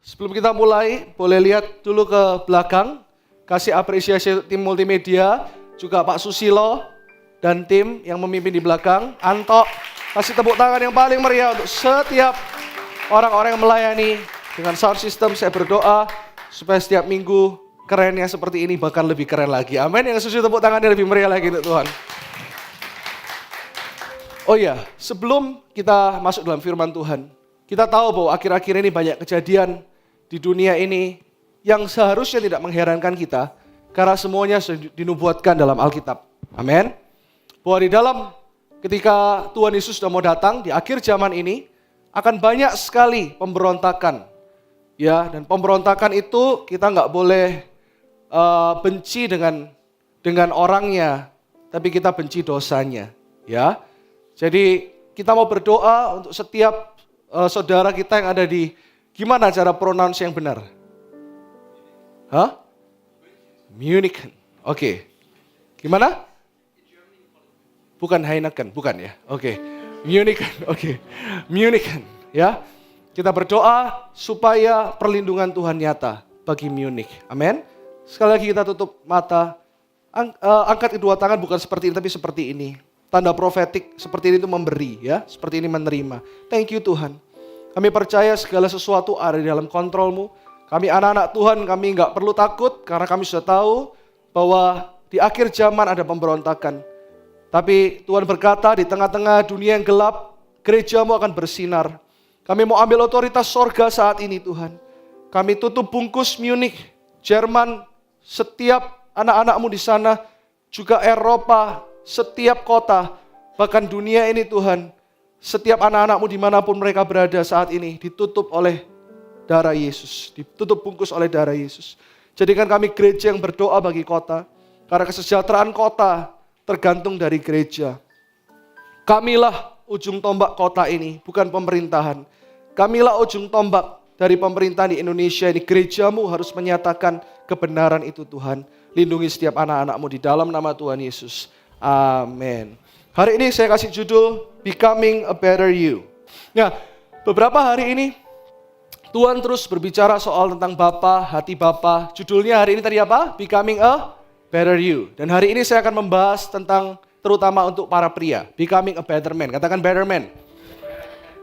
Sebelum kita mulai, boleh lihat dulu ke belakang. Kasih apresiasi tim multimedia, juga Pak Susilo dan tim yang memimpin di belakang. Anto, kasih tepuk tangan yang paling meriah untuk setiap orang-orang yang melayani. Dengan sound system saya berdoa supaya setiap minggu kerennya seperti ini, bahkan lebih keren lagi. Amin. Yang sesuai tepuk tangannya lebih meriah lagi untuk Tuhan. Oh iya, sebelum kita masuk dalam firman Tuhan, kita tahu bahwa akhir-akhir ini banyak kejadian di dunia ini yang seharusnya tidak mengherankan kita, karena semuanya sudah dinubuatkan dalam Alkitab. Amin. Bahwa di dalam ketika Tuhan Yesus sudah mau datang di akhir zaman ini, akan banyak sekali pemberontakan. Ya, dan pemberontakan itu kita nggak boleh benci dengan orangnya, tapi kita benci dosanya. Ya, jadi kita mau berdoa untuk setiap saudara kita yang ada di, gimana cara pronounce yang benar? Hah? Munich. Oke. Gimana? Bukan Heineken, bukan ya? Oke. Munich. Oke. Munich, ya. Kita berdoa supaya perlindungan Tuhan nyata bagi Munich. Amin. Sekali lagi kita tutup mata. Angkat kedua tangan, bukan seperti ini tapi seperti ini. Tanda profetik seperti ini itu memberi, ya. Seperti ini menerima. Thank you Tuhan. Kami percaya segala sesuatu ada di dalam kontrol-Mu. Kami anak-anak Tuhan, kami enggak perlu takut karena kami sudah tahu bahwa di akhir zaman ada pemberontakan. Tapi Tuhan berkata di tengah-tengah dunia yang gelap, gereja-Mu akan bersinar. Kami mau ambil otoritas sorga saat ini Tuhan. Kami tutup bungkus Munich, Jerman, setiap anak-anak-Mu di sana, juga Eropa, setiap kota, bahkan dunia ini Tuhan. Setiap anak-anak-Mu dimanapun mereka berada saat ini ditutup oleh darah Yesus. Ditutup bungkus oleh darah Yesus. Jadikan kami gereja yang berdoa bagi kota. Karena kesejahteraan kota tergantung dari gereja. Kamilah ujung tombak kota ini, bukan pemerintahan. Kamilah ujung tombak dari pemerintahan di Indonesia ini. Gereja-Mu harus menyatakan kebenaran itu Tuhan. Lindungi setiap anak-anak-Mu di dalam nama Tuhan Yesus. Amin. Hari ini saya kasih judul Becoming a Better You. Nah, beberapa hari ini Tuhan terus berbicara soal tentang Bapa, hati Bapa. Judulnya hari ini tadi apa? Becoming a Better You. Dan hari ini saya akan membahas tentang terutama untuk para pria. Becoming a better man. Katakan better man.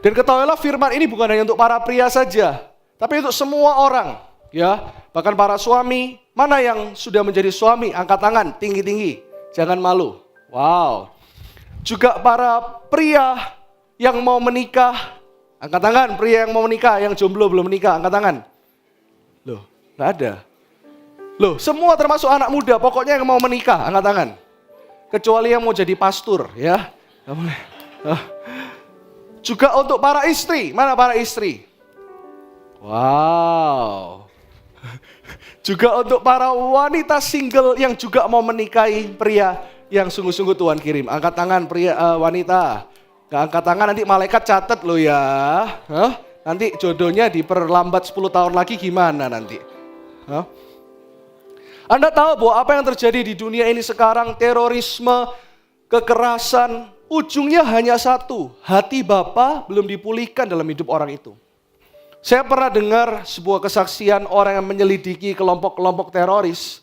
Dan ketahuilah firman ini bukan hanya untuk para pria saja, tapi untuk semua orang. Ya, bahkan para suami. Mana yang sudah menjadi suami? Angkat tangan, tinggi-tinggi. Jangan malu. Wow. Juga para pria yang mau menikah. Angkat tangan, pria yang mau menikah, yang jomblo belum menikah, angkat tangan. Loh, gak ada. Loh, semua termasuk anak muda, pokoknya yang mau menikah, angkat tangan. Kecuali yang mau jadi pastor, ya. Juga untuk para istri, mana para istri? Wow. Juga untuk para wanita single yang juga mau menikahi pria yang sungguh-sungguh Tuhan kirim. Angkat tangan pria wanita. Gak angkat tangan nanti malaikat catat lo ya. Hah? Nanti jodohnya diperlambat 10 tahun lagi gimana nanti? Hah? Anda tahu bahwa apa yang terjadi di dunia ini sekarang, terorisme, kekerasan, ujungnya hanya satu. Hati Bapa belum dipulihkan dalam hidup orang itu. Saya pernah dengar sebuah kesaksian orang yang menyelidiki kelompok-kelompok teroris.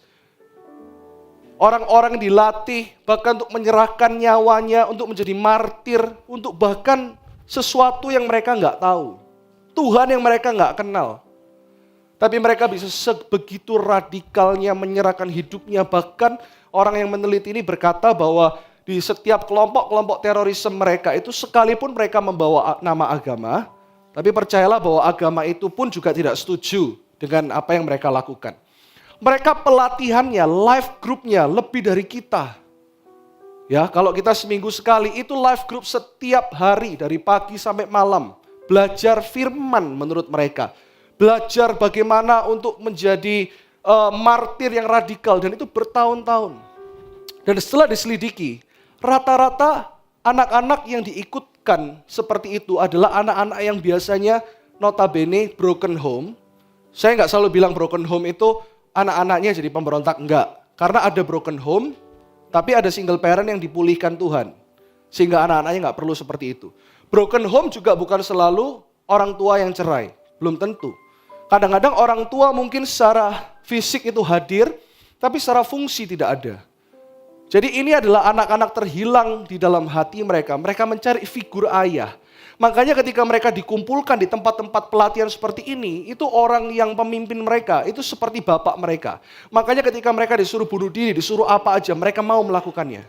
Orang-orang dilatih bahkan untuk menyerahkan nyawanya, untuk menjadi martir, untuk bahkan sesuatu yang mereka nggak tahu. Tuhan yang mereka nggak kenal. Tapi mereka bisa sebegitu radikalnya menyerahkan hidupnya. Bahkan orang yang meneliti ini berkata bahwa di setiap kelompok-kelompok terorisme mereka itu sekalipun mereka membawa nama agama, tapi percayalah bahwa agama itu pun juga tidak setuju dengan apa yang mereka lakukan. Mereka pelatihannya, live groupnya lebih dari kita. Ya, kalau kita seminggu sekali itu live group setiap hari dari pagi sampai malam. Belajar firman menurut mereka. Belajar bagaimana untuk menjadi martir yang radikal dan itu bertahun-tahun. Dan setelah diselidiki, rata-rata anak-anak yang diikutkan seperti itu adalah anak-anak yang biasanya notabene broken home. Saya nggak selalu bilang broken home itu anak-anaknya jadi pemberontak, enggak. Karena ada broken home, tapi ada single parent yang dipulihkan Tuhan. Sehingga anak-anaknya nggak perlu seperti itu. Broken home juga bukan selalu orang tua yang cerai, belum tentu. Kadang-kadang orang tua mungkin secara fisik itu hadir, tapi secara fungsi tidak ada. Jadi ini adalah anak-anak terhilang di dalam hati mereka. Mereka mencari figur ayah. Makanya ketika mereka dikumpulkan di tempat-tempat pelatihan seperti ini, itu orang yang pemimpin mereka, itu seperti bapak mereka. Makanya ketika mereka disuruh bunuh diri, disuruh apa aja, mereka mau melakukannya.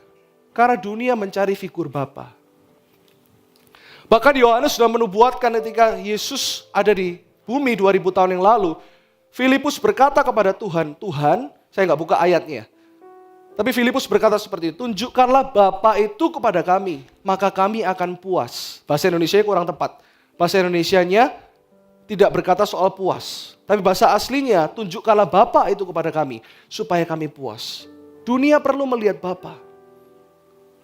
Karena dunia mencari figur bapa. Bahkan Yohanes sudah menubuatkan ketika Yesus ada di bumi 2000 tahun yang lalu, Filipus berkata kepada Tuhan, Tuhan, saya nggak buka ayatnya. Tapi Filipus berkata seperti itu, tunjukkanlah Bapa itu kepada kami, maka kami akan puas. Bahasa Indonesia kurang tepat. Bahasa Indonesianya tidak berkata soal puas. Tapi bahasa aslinya, tunjukkanlah Bapa itu kepada kami, supaya kami puas. Dunia perlu melihat Bapa.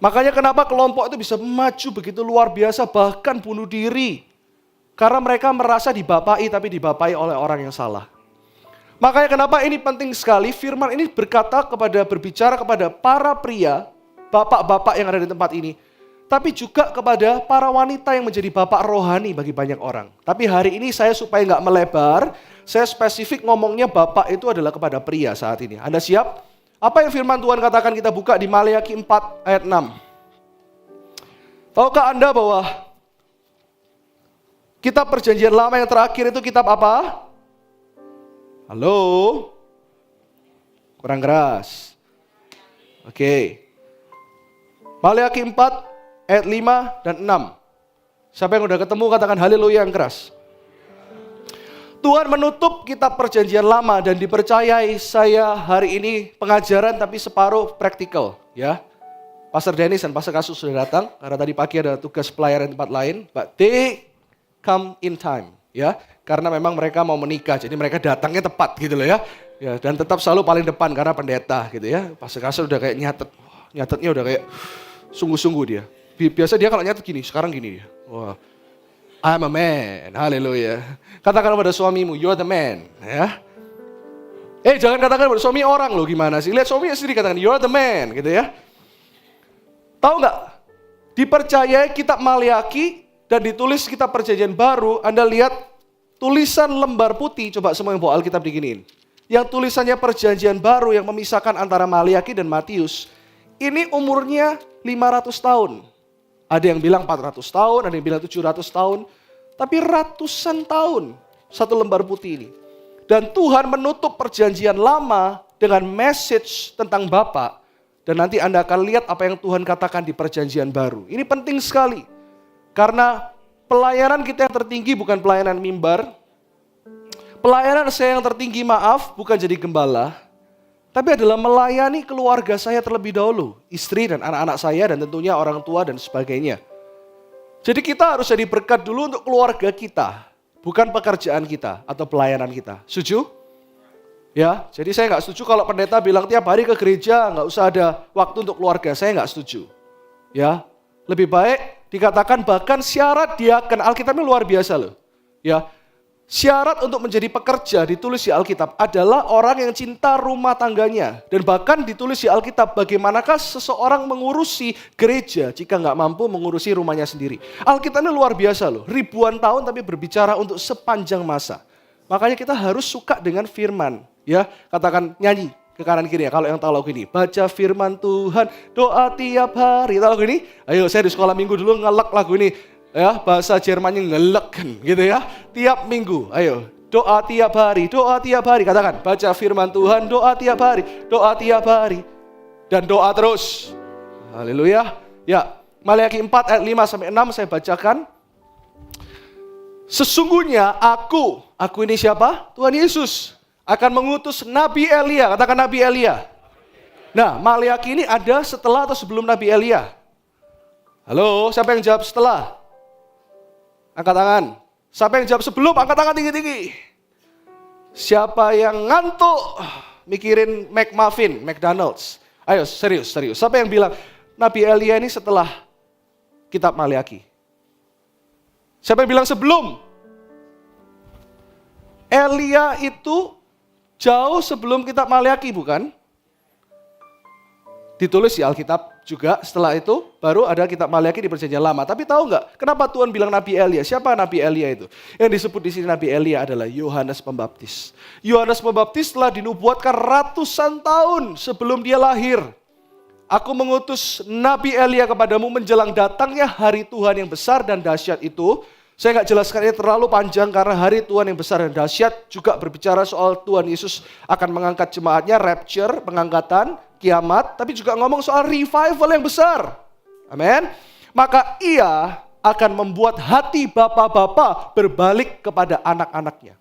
Makanya kenapa kelompok itu bisa maju begitu luar biasa, bahkan bunuh diri. Karena mereka merasa dibapai, tapi dibapai oleh orang yang salah. Makanya kenapa ini penting sekali, firman ini berbicara kepada para pria, bapak-bapak yang ada di tempat ini. Tapi juga kepada para wanita yang menjadi bapak rohani bagi banyak orang. Tapi hari ini saya supaya nggak melebar, saya spesifik ngomongnya bapak itu adalah kepada pria saat ini. Anda siap? Apa yang firman Tuhan katakan, kita buka di Maleakhi 4 ayat 6. Tahukah Anda bahwa kitab perjanjian lama yang terakhir itu kitab apa? Halo? Kurang keras. Oke. Maleakhi 4 ayat 5 dan 6. Siapa yang udah ketemu katakan haleluya yang keras. Tuhan menutup kitab perjanjian lama dan dipercayai saya hari ini pengajaran tapi separuh praktikal. Ya. Pastor Dennis dan Pastor Kasus sudah datang karena tadi pagi ada tugas pelayaran di tempat lain. But they come in time. Ya, karena memang mereka mau menikah, jadi mereka datangnya tepat gitu loh ya. Ya, dan tetap selalu paling depan karena pendeta gitu ya. Pastor Kasar udah kayak nyatetnya udah kayak sungguh-sungguh dia. Biasa dia kalau nyatet gini, sekarang gini dia. Wah, I'm a man, haleluya. Katakan pada suamimu, you're the man, ya. Jangan katakan pada suami orang loh, gimana sih? Lihat suaminya sendiri katakan, you're the man, gitu ya. Tahu nggak? Dipercayai kitab Maleakhi dan ditulis kitab perjanjian baru, Anda lihat tulisan lembar putih, coba semua yang bawa Alkitab diginiin. Yang tulisannya perjanjian baru yang memisahkan antara Maleakhi dan Matius, ini umurnya 500 tahun. Ada yang bilang 400 tahun, ada yang bilang 700 tahun, tapi ratusan tahun satu lembar putih ini. Dan Tuhan menutup perjanjian lama dengan message tentang Bapa, dan nanti Anda akan lihat apa yang Tuhan katakan di perjanjian baru. Ini penting sekali. Karena pelayanan kita yang tertinggi bukan pelayanan mimbar. Pelayanan saya yang tertinggi bukan jadi gembala. Tapi adalah melayani keluarga saya terlebih dahulu. Istri dan anak-anak saya dan tentunya orang tua dan sebagainya. Jadi kita harus jadi berkat dulu untuk keluarga kita. Bukan pekerjaan kita atau pelayanan kita. Setuju? Ya, jadi saya nggak setuju kalau pendeta bilang tiap hari ke gereja nggak usah ada waktu untuk keluarga. Saya nggak setuju. Ya, lebih baik dikatakan bahkan syarat diaken, Alkitabnya luar biasa loh. Ya, syarat untuk menjadi pekerja ditulis di Alkitab adalah orang yang cinta rumah tangganya. Dan bahkan ditulis di Alkitab bagaimanakah seseorang mengurusi gereja jika nggak mampu mengurusi rumahnya sendiri. Alkitabnya luar biasa loh, ribuan tahun tapi berbicara untuk sepanjang masa. Makanya kita harus suka dengan firman. Ya, katakan nyanyi ke kanan kiri ya, kalau yang tahu lagu ini. Baca firman Tuhan, doa tiap hari. Tahu lagu ini? Ayo, saya di sekolah minggu dulu ngelek lagu ini. Ya, bahasa Jermannya ngelek gitu ya. Tiap minggu, ayo. Doa tiap hari, katakan. Baca firman Tuhan, doa tiap hari. Dan doa terus. Haleluya. Ya, Maleakhi 4 ayat 5 sampai 6 saya bacakan. Sesungguhnya aku ini siapa? Tuhan Yesus akan mengutus Nabi Elia. Katakan Nabi Elia. Nah, Maleakhi ini ada setelah atau sebelum Nabi Elia? Halo, siapa yang jawab setelah? Angkat tangan. Siapa yang jawab sebelum? Angkat tangan tinggi-tinggi. Siapa yang ngantuk mikirin McMuffin, McDonald's? Ayo, serius. Siapa yang bilang Nabi Elia ini setelah kitab Maleakhi? Siapa yang bilang sebelum? Elia itu jauh sebelum kitab Maleakhi bukan? Ditulis di Alkitab juga setelah itu baru ada kitab Maliaki di Perjanjian Lama. Tapi tahu nggak kenapa Tuhan bilang Nabi Elia? Siapa Nabi Elia itu? Yang disebut di sini Nabi Elia adalah Yohanes Pembaptis. Yohanes Pembaptis telah dinubuatkan ratusan tahun sebelum dia lahir. Aku mengutus Nabi Elia kepadamu menjelang datangnya hari Tuhan yang besar dan dahsyat itu. Saya nggak jelaskan ini terlalu panjang karena hari Tuhan yang besar dan dahsyat juga berbicara soal Tuhan Yesus akan mengangkat jemaatnya, rapture, pengangkatan, kiamat, tapi juga ngomong soal revival yang besar. Amin. Maka ia akan membuat hati bapak-bapak berbalik kepada anak-anaknya.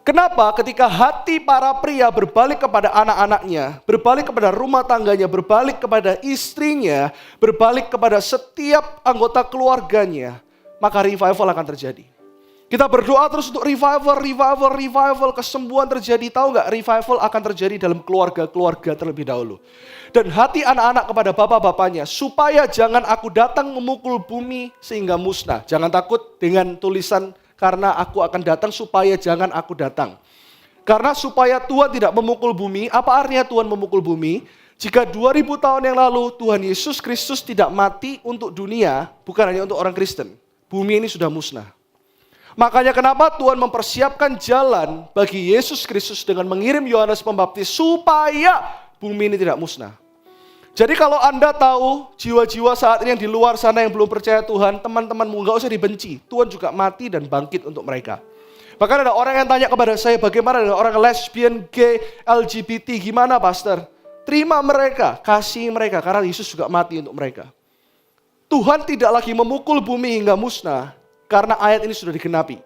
Kenapa ketika hati para pria berbalik kepada anak-anaknya, berbalik kepada rumah tangganya, berbalik kepada istrinya, berbalik kepada setiap anggota keluarganya, maka revival akan terjadi. Kita berdoa terus untuk revival, kesembuhan terjadi. Tahu nggak, revival akan terjadi dalam keluarga-keluarga terlebih dahulu. Dan hati anak-anak kepada bapak-bapaknya, supaya jangan aku datang memukul bumi sehingga musnah. Jangan takut dengan tulisan karena aku akan datang, supaya jangan aku datang. Karena supaya Tuhan tidak memukul bumi, apa artinya Tuhan memukul bumi? Jika 2000 tahun yang lalu Tuhan Yesus Kristus tidak mati untuk dunia, bukan hanya untuk orang Kristen. Bumi ini sudah musnah. Makanya kenapa Tuhan mempersiapkan jalan bagi Yesus Kristus dengan mengirim Yohanes Pembaptis supaya bumi ini tidak musnah. Jadi kalau Anda tahu jiwa-jiwa saat ini yang di luar sana yang belum percaya Tuhan, teman-temanmu nggak usah dibenci. Tuhan juga mati dan bangkit untuk mereka. Bahkan ada orang yang tanya kepada saya, bagaimana dengan orang lesbian, gay, LGBT, gimana pastor? Terima mereka, kasih mereka, karena Yesus juga mati untuk mereka. Tuhan tidak lagi memukul bumi hingga musnah, karena ayat ini sudah digenapi.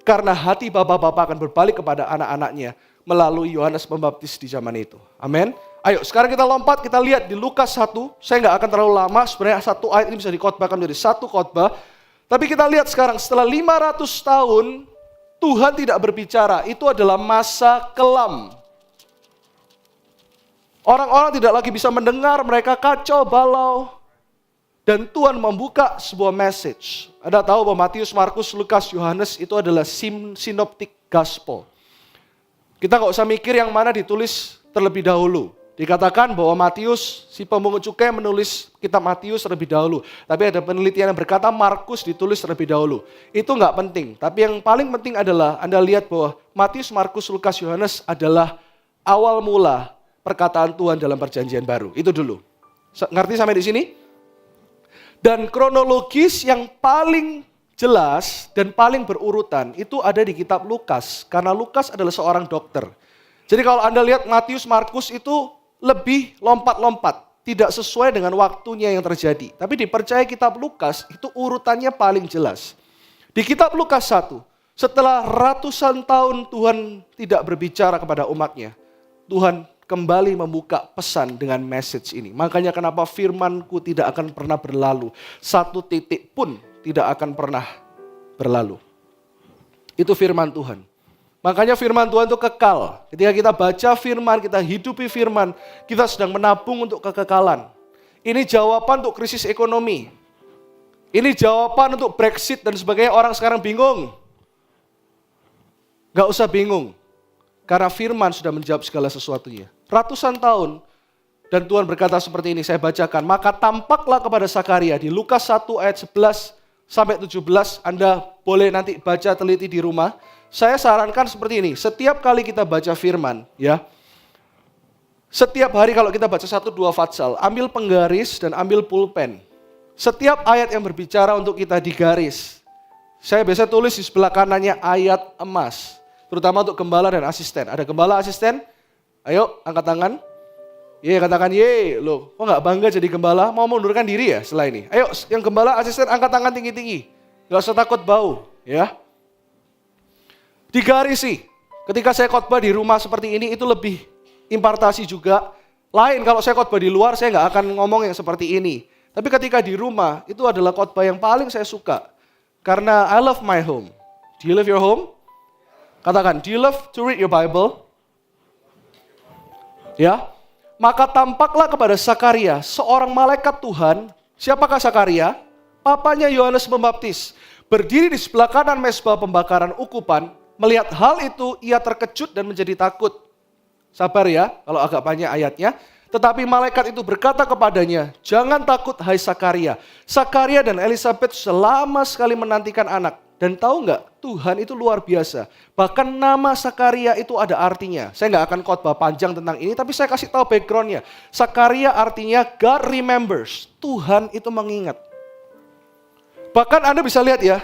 Karena hati bapak-bapak akan berbalik kepada anak-anaknya melalui Yohanes Pembaptis di zaman itu. Amin. Ayo sekarang kita lompat, kita lihat di Lukas 1. Saya nggak akan terlalu lama, sebenarnya satu ayat ini bisa dikhotbahkan menjadi satu khotbah. Tapi kita lihat sekarang setelah 500 tahun Tuhan tidak berbicara, itu adalah masa kelam. Orang-orang tidak lagi bisa mendengar, mereka kacau balau. Dan Tuhan membuka sebuah message. Anda tahu bahwa Matius, Markus, Lukas, Yohanes itu adalah synoptic gospel. Kita nggak usah mikir yang mana ditulis terlebih dahulu. Dikatakan bahwa Matius, si pemungut cukai menulis kitab Matius terlebih dahulu. Tapi ada penelitian yang berkata Markus ditulis terlebih dahulu. Itu nggak penting. Tapi yang paling penting adalah Anda lihat bahwa Matius, Markus, Lukas, Yohanes adalah awal mula perkataan Tuhan dalam perjanjian baru. Itu dulu. Ngerti sampai di sini? Dan kronologis yang paling jelas dan paling berurutan itu ada di kitab Lukas. Karena Lukas adalah seorang dokter. Jadi kalau Anda lihat Matius, Markus itu lebih lompat-lompat. Tidak sesuai dengan waktunya yang terjadi. Tapi dipercaya kitab Lukas itu urutannya paling jelas. Di kitab Lukas 1, setelah ratusan tahun Tuhan tidak berbicara kepada umatnya. Tuhan kembali membuka pesan dengan message ini. Makanya kenapa firmanku tidak akan pernah berlalu. Satu titik pun tidak akan pernah berlalu. Itu firman Tuhan. Makanya firman Tuhan itu kekal. Ketika kita baca firman, kita hidupi firman, kita sedang menabung untuk kekekalan. Ini jawaban untuk krisis ekonomi. Ini jawaban untuk Brexit dan sebagainya. Orang sekarang bingung. Gak usah bingung. Karena firman sudah menjawab segala sesuatunya. Ratusan tahun. Dan Tuhan berkata seperti ini, saya bacakan. Maka tampaklah kepada Sakaria di Lukas 1 ayat 11 sampai 17. Anda boleh nanti baca teliti di rumah. Saya sarankan seperti ini, setiap kali kita baca firman, ya, setiap hari kalau kita baca 1-2 fatsal, ambil penggaris dan ambil pulpen. Setiap ayat yang berbicara untuk kita digaris. Saya biasa tulis di sebelah kanannya ayat emas, terutama untuk gembala dan asisten. Ada gembala asisten? Ayo, angkat tangan. Ye, katakan ye, loh, kok gak bangga jadi gembala? Mau mundurkan diri ya setelah ini? Ayo, yang gembala asisten angkat tangan tinggi-tinggi. Gak usah takut bau, ya. Digarisi. Ketika saya khotbah di rumah seperti ini, itu lebih impartasi juga. Lain kalau saya khotbah di luar, saya nggak akan ngomong yang seperti ini. Tapi ketika di rumah, itu adalah khotbah yang paling saya suka. Karena I love my home. Do you love your home? Katakan, do you love to read your Bible? Ya. Maka tampaklah kepada Sakaria, seorang malaikat Tuhan. Siapakah Sakaria? Papanya Yohanes Pembaptis. Berdiri di sebelah kanan mezbah pembakaran ukupan. Melihat hal itu, ia terkejut dan menjadi takut. Sabar ya, kalau agak banyak ayatnya. Tetapi malaikat itu berkata kepadanya, "Jangan takut hai Sakaria." Sakaria dan Elisabet selama sekali menantikan anak. Dan tahu nggak, Tuhan itu luar biasa. Bahkan nama Sakaria itu ada artinya. Saya nggak akan khotbah panjang tentang ini, tapi saya kasih tahu backgroundnya. Sakaria artinya God remembers. Tuhan itu mengingat. Bahkan Anda bisa lihat ya,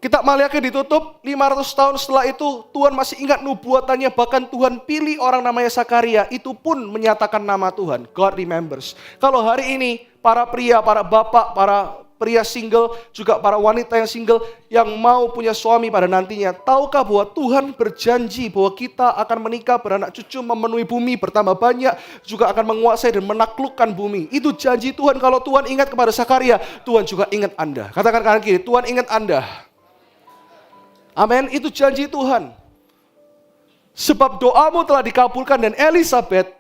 Kitab Maliaki ditutup 500 tahun setelah itu Tuhan masih ingat nubuatannya. Bahkan Tuhan pilih orang namanya Sakaria, itu pun menyatakan nama Tuhan. God remembers. Kalau hari ini para pria, para bapak, para pria single, juga para wanita yang single yang mau punya suami pada nantinya, tahukah bahwa Tuhan berjanji bahwa kita akan menikah, beranak cucu, memenuhi bumi, bertambah banyak, juga akan menguasai dan menaklukkan bumi. Itu janji Tuhan. Kalau Tuhan ingat kepada Sakaria, Tuhan juga ingat Anda. Katakan kanan kiri, Tuhan ingat Anda. Amin, itu janji Tuhan. Sebab doamu telah dikabulkan. Dan Elisabet,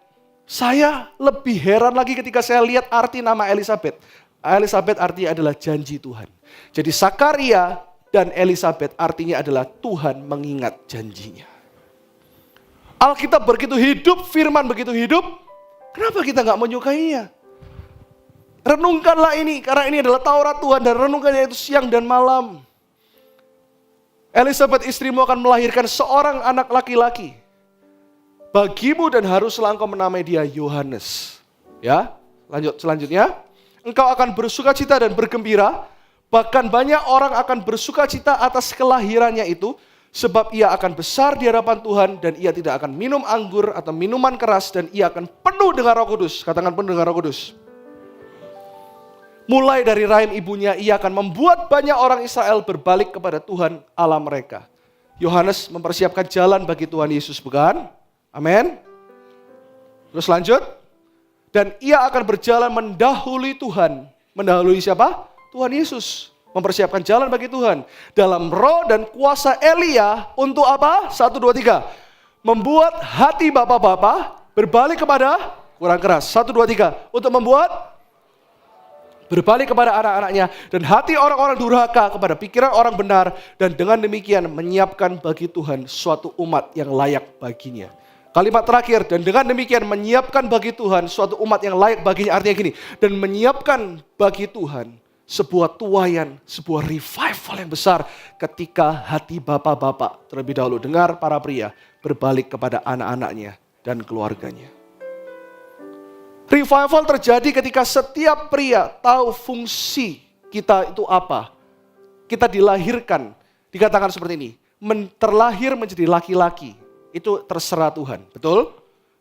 saya lebih heran lagi ketika saya lihat arti nama Elisabet. Elisabet artinya adalah janji Tuhan. Jadi Sakaria dan Elisabet artinya adalah Tuhan mengingat janjinya. Alkitab begitu hidup, firman begitu hidup, kenapa kita nggak menyukainya? Renungkanlah ini, karena ini adalah Taurat Tuhan dan renungkannya itu siang dan malam. Elisabet istrimu akan melahirkan seorang anak laki-laki. Bagimu dan haruslah engkau menamai dia Yohanes. Ya, lanjut selanjutnya. Engkau akan bersukacita dan bergembira, bahkan banyak orang akan bersukacita atas kelahirannya itu, sebab ia akan besar di hadapan Tuhan dan ia tidak akan minum anggur atau minuman keras dan ia akan penuh dengan Roh Kudus. Katakan penuh dengan Roh Kudus. Mulai dari rahim ibunya ia akan membuat banyak orang Israel berbalik kepada Tuhan Allah mereka. Yohanes mempersiapkan jalan bagi Tuhan Yesus, bukan? Amin. Terus lanjut. Dan ia akan berjalan mendahului Tuhan. Mendahului siapa? Tuhan Yesus. Mempersiapkan jalan bagi Tuhan. Dalam roh dan kuasa Elia untuk apa? 1, 2, 3. Membuat hati bapak-bapak berbalik kepada kurang keras. 1, 2, 3. Untuk membuat berbalik kepada anak-anaknya. Dan hati orang-orang durhaka kepada pikiran orang benar. Dan dengan demikian menyiapkan bagi Tuhan suatu umat yang layak baginya. Kalimat terakhir, dan dengan demikian menyiapkan bagi Tuhan suatu umat yang layak baginya, artinya gini, dan menyiapkan bagi Tuhan sebuah tuaian, sebuah revival yang besar ketika hati bapak-bapak terlebih dahulu, dengar para pria, berbalik kepada anak-anaknya dan keluarganya. Revival terjadi ketika setiap pria tahu fungsi kita itu apa. Kita dilahirkan, dikatakan seperti ini, terlahir menjadi laki-laki. Itu terserah Tuhan, betul?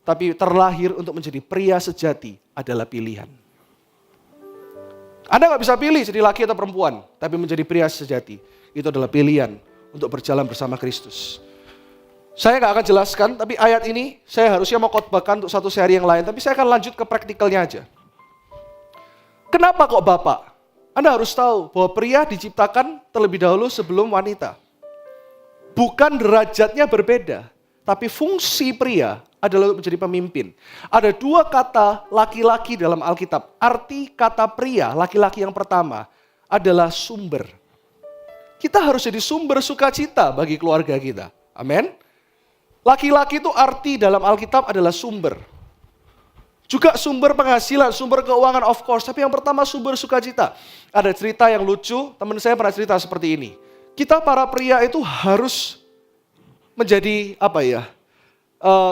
Tapi terlahir untuk menjadi pria sejati adalah pilihan. Anda gak bisa pilih jadi laki atau perempuan, tapi menjadi pria sejati. Itu adalah pilihan untuk berjalan bersama Kristus. Saya gak akan jelaskan, tapi ayat ini saya harusnya mau khotbahkan untuk satu seri yang lain, tapi saya akan lanjut ke praktikalnya aja. Kenapa kok Bapak? Anda harus tahu bahwa pria diciptakan terlebih dahulu sebelum wanita. Bukan derajatnya berbeda. Tapi fungsi pria adalah untuk menjadi pemimpin. Ada 2 kata laki-laki dalam Alkitab. Arti kata pria, laki-laki yang pertama, adalah sumber. Kita harus jadi sumber sukacita bagi keluarga kita. Amin. Laki-laki itu arti dalam Alkitab adalah sumber. Juga sumber penghasilan, sumber keuangan of course. Tapi yang pertama sumber sukacita. Ada cerita yang lucu, teman saya pernah cerita seperti ini. Kita para pria itu harus menjadi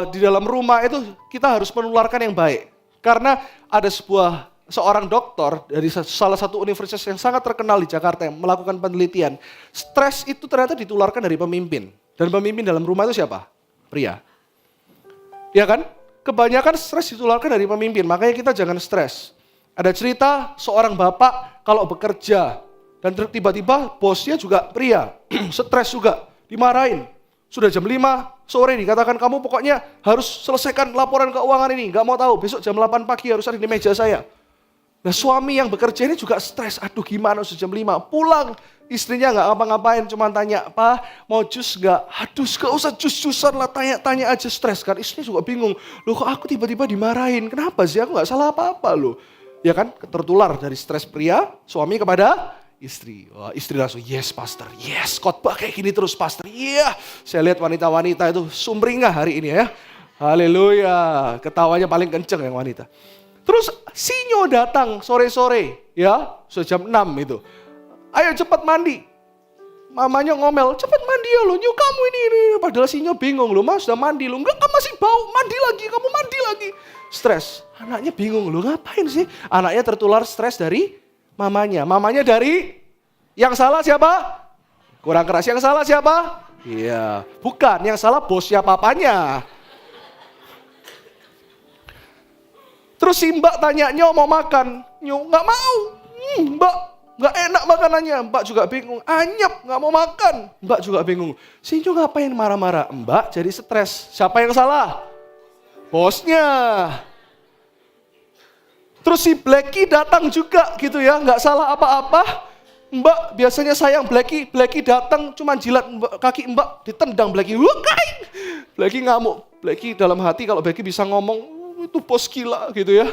di dalam rumah itu kita harus menularkan yang baik. Karena ada seorang dokter dari salah satu universitas yang sangat terkenal di Jakarta yang melakukan penelitian. Stres itu ternyata ditularkan dari pemimpin. Dan pemimpin dalam rumah itu siapa? Pria. Ya kan? Kebanyakan stres ditularkan dari pemimpin, makanya kita jangan stres. Ada cerita seorang bapak kalau bekerja dan tiba-tiba bosnya juga pria, stres juga, dimarahin. Sudah jam 5 sore dikatakan kamu pokoknya harus selesaikan laporan keuangan ini. Gak mau tahu, besok jam 8 pagi harus ada di meja saya. Nah suami yang bekerja ini juga stres. Aduh gimana sudah jam 5. Pulang istrinya gak ngapa-ngapain. Cuma tanya, Pak mau jus gak? Aduh gak usah jus-jusan lah, tanya-tanya aja stres kan. Istrinya juga bingung. Loh kok aku tiba-tiba dimarahin? Kenapa sih? Aku gak salah apa-apa loh. Ya kan tertular dari stres pria, suami kepada istri. Wah, istri langsung, yes pastor, yes khotbah kayak gini terus pastor. Iya, saya lihat wanita-wanita itu sumringah hari ini ya. Haleluya. Ketawanya paling kenceng yang wanita. Terus sinyo datang sore-sore, ya, sudah jam 6 itu. Ayo cepat mandi. Mamanya ngomel, cepat mandi ya lo, kamu ini. Padahal sinyo bingung, lo mas sudah mandi lo. Enggak, kamu masih bau, mandi lagi, kamu mandi lagi. Stres, anaknya bingung, lo ngapain sih? Anaknya tertular stres dari mamanya. Mamanya dari, yang salah siapa? Kurang keras, yang salah siapa? Iya, bukan, yang salah bosnya papanya. Terus si mbak tanya, Nyo mau makan? Nyo nggak mau, mbak nggak enak makanannya. Mbak juga bingung, anyep nggak mau makan. Mbak juga bingung, si Nyo ngapain marah-marah? Mbak jadi stres, siapa yang salah? Bosnya. Terus si Blacky datang juga gitu ya, nggak salah apa-apa. Mbak biasanya sayang Blacky datang cuma jilat kaki mbak, ditendang Blacky. Wukai! Blacky ngamuk. Blacky dalam hati kalau Blacky bisa ngomong, itu bos gila gitu ya.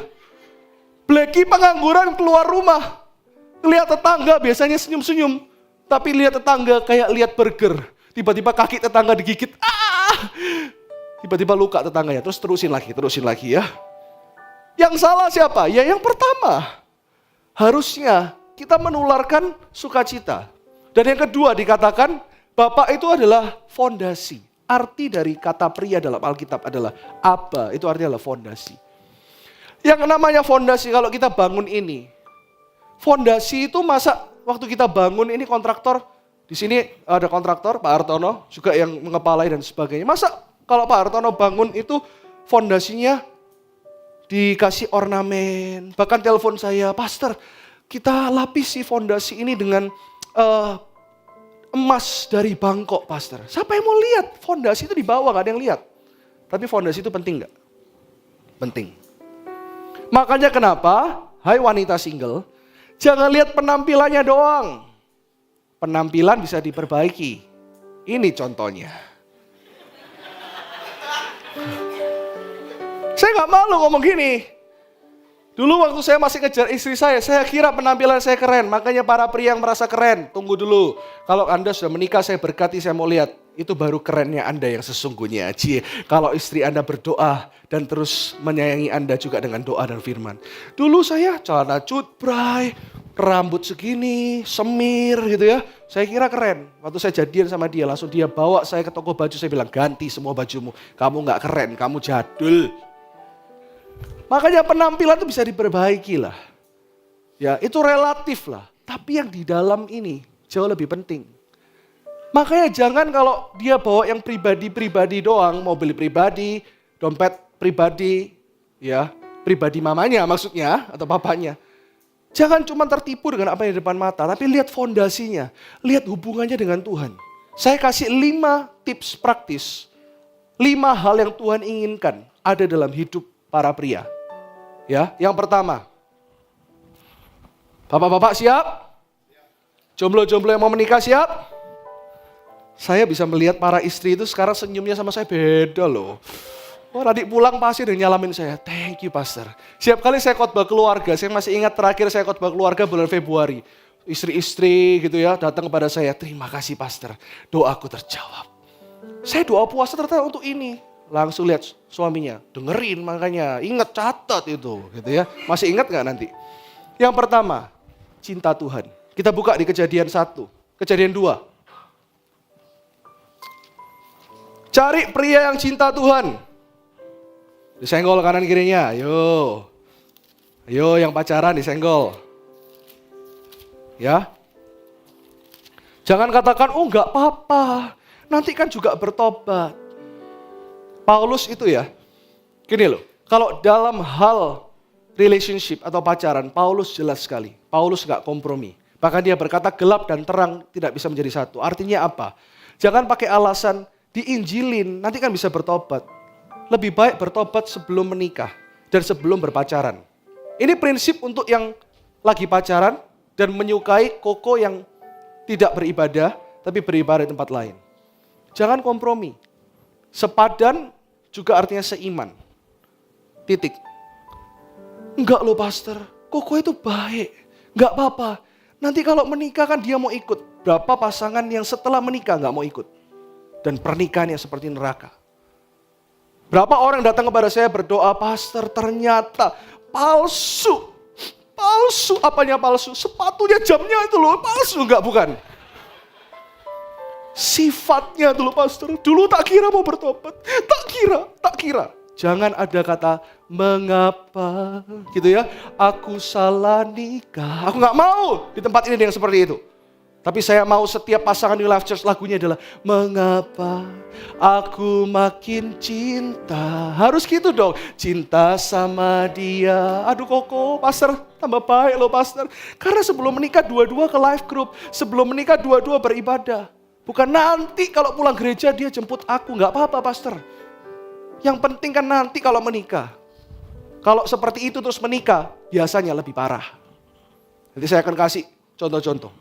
Blacky pengangguran keluar rumah. Lihat tetangga biasanya senyum-senyum. Tapi lihat tetangga kayak lihat burger. Tiba-tiba kaki tetangga digigit. Tiba-tiba luka tetangganya. Terus terusin lagi ya. Yang salah siapa? Ya yang pertama. Harusnya kita menularkan sukacita. Dan yang kedua dikatakan, Bapak itu adalah fondasi. Arti dari kata pria dalam Alkitab adalah Aba, itu artinya adalah fondasi. Yang namanya fondasi kalau kita bangun ini. Fondasi itu masa waktu kita bangun ini kontraktor, di sini ada kontraktor Pak Hartono juga yang mengepalai dan sebagainya. Masa kalau Pak Hartono bangun itu fondasinya dikasih ornamen, bahkan telepon saya, Pastor, kita lapisi fondasi ini dengan emas dari Bangkok, Pastor. Siapa yang mau lihat? Fondasi itu di bawah, gak ada yang lihat. Tapi fondasi itu penting gak? Penting. Makanya kenapa, hai wanita single, jangan lihat penampilannya doang. Penampilan bisa diperbaiki. Ini contohnya. Saya gak malu ngomong gini. Dulu waktu saya masih ngejar istri saya kira penampilan saya keren. Makanya para pria yang merasa keren, tunggu dulu. Kalau Anda sudah menikah, saya berkati, saya mau lihat. Itu baru kerennya Anda yang sesungguhnya. Kalau istri Anda berdoa dan terus menyayangi Anda juga dengan doa dan firman. Dulu saya celana cutbray, rambut segini, semir gitu ya. Saya kira keren. Waktu saya jadian sama dia, langsung dia bawa saya ke toko baju. Saya bilang, ganti semua bajumu. Kamu gak keren, kamu jadul. Makanya penampilan itu bisa diperbaiki lah. Ya, itu relatif lah. Tapi yang di dalam ini jauh lebih penting. Makanya jangan kalau dia bawa yang pribadi-pribadi doang, mobil pribadi, dompet pribadi, ya, pribadi mamanya maksudnya atau papanya. Jangan cuma tertipu dengan apa yang di depan mata, tapi lihat fondasinya, lihat hubungannya dengan Tuhan. Saya kasih 5 tips praktis, 5 hal yang Tuhan inginkan ada dalam hidup para pria. Ya, yang pertama, bapak-bapak siap? Jomblo-jomblo yang mau menikah siap? Saya bisa melihat para istri itu sekarang senyumnya sama saya beda loh. Wah, adik pulang pasti udah nyalamin saya. Thank you, Pastor. Setiap kali saya khotbah keluarga, saya masih ingat terakhir saya khotbah keluarga bulan Februari. Istri-istri gitu ya datang kepada saya, terima kasih Pastor, doaku terjawab. Saya doa puasa ternyata untuk ini. Langsung lihat suaminya, dengerin makanya, ingat catat itu gitu ya. Masih ingat gak nanti? Yang pertama, cinta Tuhan. Kita buka di Kejadian 1, Kejadian 2. Cari pria yang cinta Tuhan. Disenggol kanan kirinya, ayo. Ayo yang pacaran disenggol. Ya. Jangan katakan, oh enggak apa-apa. Nanti kan juga bertobat. Paulus itu ya, gini loh, kalau dalam hal relationship atau pacaran, Paulus jelas sekali. Paulus enggak kompromi. Bahkan dia berkata gelap dan terang tidak bisa menjadi satu. Artinya apa? Jangan pakai alasan diinjilin, nanti kan bisa bertobat. Lebih baik bertobat sebelum menikah dan sebelum berpacaran. Ini prinsip untuk yang lagi pacaran dan menyukai koko yang tidak beribadah, tapi beribadah di tempat lain. Jangan kompromi. Sepadan juga artinya seiman. Titik. Enggak loh Pastor, koko itu baik. Enggak apa-apa. Nanti kalau menikah kan dia mau ikut. Berapa pasangan yang setelah menikah enggak mau ikut. Dan pernikahannya seperti neraka. Berapa orang datang kepada saya berdoa, pastor ternyata palsu. Palsu, apanya palsu? Sepatunya, jamnya itu loh, palsu enggak, bukan. Sifatnya dulu pastor, dulu tak kira mau bertobat, tak kira. Jangan ada kata mengapa gitu ya, aku salah nikah. Aku gak mau di tempat ini yang seperti itu. Tapi saya mau setiap pasangan New Life Church lagunya adalah mengapa aku makin cinta. Harus gitu dong, cinta sama dia. Aduh koko, pastor tambah baik loh pastor. Karena sebelum menikah dua-dua ke life group, sebelum menikah dua-dua beribadah. Bukan nanti kalau pulang gereja dia jemput aku, gak apa-apa pastor. Yang penting kan nanti kalau menikah. Kalau seperti itu terus menikah, biasanya lebih parah. Nanti saya akan kasih contoh-contoh.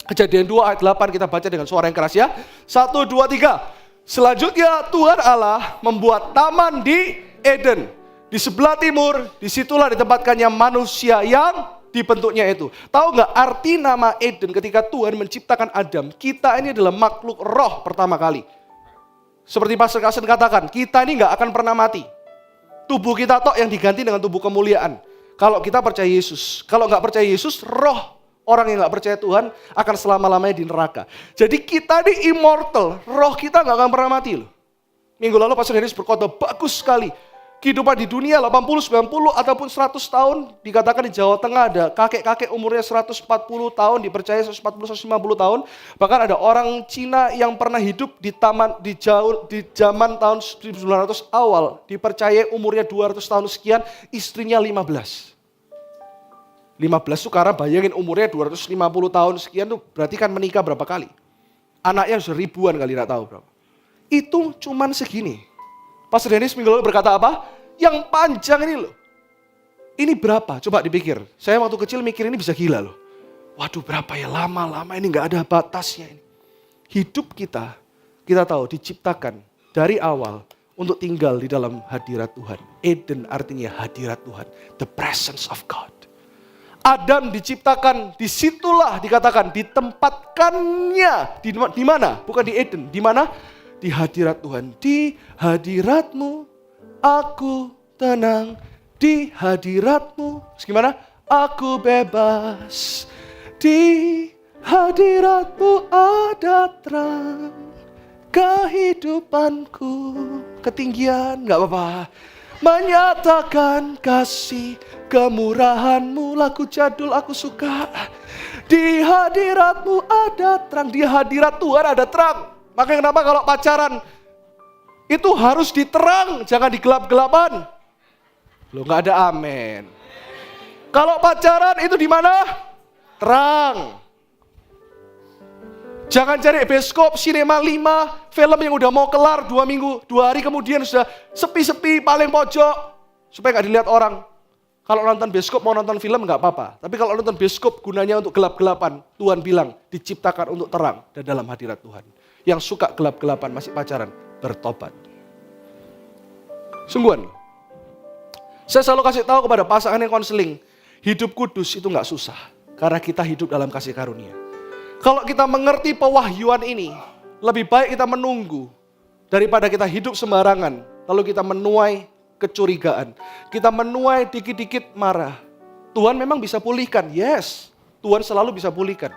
Kejadian 2 ayat 8 kita baca dengan suara yang keras ya. 1, 2, 3. Selanjutnya Tuhan Allah membuat taman di Eden. Di sebelah timur, disitulah ditempatkannya manusia yang dibentuknya itu. Tahu nggak arti nama Eden ketika Tuhan menciptakan Adam? Kita ini adalah makhluk roh pertama kali. Seperti Pastor Kasen katakan, kita ini nggak akan pernah mati. Tubuh kita tok yang diganti dengan tubuh kemuliaan. Kalau kita percaya Yesus. Kalau nggak percaya Yesus, roh orang yang nggak percaya Tuhan akan selama-lamanya di neraka. Jadi kita ini immortal, roh kita nggak akan pernah mati loh. Minggu lalu Pastor Dennis berkhotbah bagus sekali. Kehidupan di dunia 80, 90 ataupun 100 tahun, dikatakan di Jawa Tengah ada kakek-kakek umurnya 140 tahun, dipercaya 140, 150 tahun. Bahkan ada orang Cina yang pernah hidup di zaman tahun 1900 awal, dipercaya umurnya 200 tahun sekian, istrinya 15. 15 tuh karena bayangin umurnya 250 tahun sekian tuh berarti kan menikah berapa kali. Anaknya sudah ribuan kali, gak tahu berapa. Itu cuman segini. Pastor Dennis minggu lalu berkata apa? Yang panjang ini loh. Ini berapa? Coba dipikir. Saya waktu kecil mikir ini bisa gila loh. Waduh berapa ya lama-lama ini gak ada batasnya ini. Hidup kita tahu diciptakan dari awal untuk tinggal di dalam hadirat Tuhan. Eden artinya hadirat Tuhan. The presence of God. Adam diciptakan, disitulah dikatakan ditempatkannya. Di mana? Bukan di Eden. Di mana? Di hadirat Tuhan. Di hadiratmu aku tenang. Di hadiratmu, gimana? Aku bebas. Di hadiratmu ada terang. Kehidupanku ketinggian, gak apa-apa. Menyatakan kasih kemurahanmu, lagu jadul aku suka. Di hadiratmu ada terang, di hadirat Tuhan ada terang. Makanya kenapa kalau pacaran itu harus diterang, jangan digelap-gelapan. Loh nggak ada amin. Kalau pacaran itu di mana? Terang. Jangan cari bioskop, sinema 5, film yang udah mau kelar 2 minggu, 2 hari kemudian sudah sepi-sepi paling pojok. Supaya gak dilihat orang. Kalau nonton bioskop mau nonton film gak apa-apa. Tapi kalau nonton bioskop gunanya untuk gelap-gelapan. Tuhan bilang diciptakan untuk terang dan dalam hadirat Tuhan. Yang suka gelap-gelapan masih pacaran, bertobat. Sungguhan. Saya selalu kasih tahu kepada pasangan yang konseling. Hidup kudus itu gak susah. Karena kita hidup dalam kasih karunia. Kalau kita mengerti pewahyuan ini, lebih baik kita menunggu daripada kita hidup sembarangan. Lalu kita menuai kecurigaan. Kita menuai dikit-dikit marah. Tuhan memang bisa pulihkan, yes. Tuhan selalu bisa pulihkan.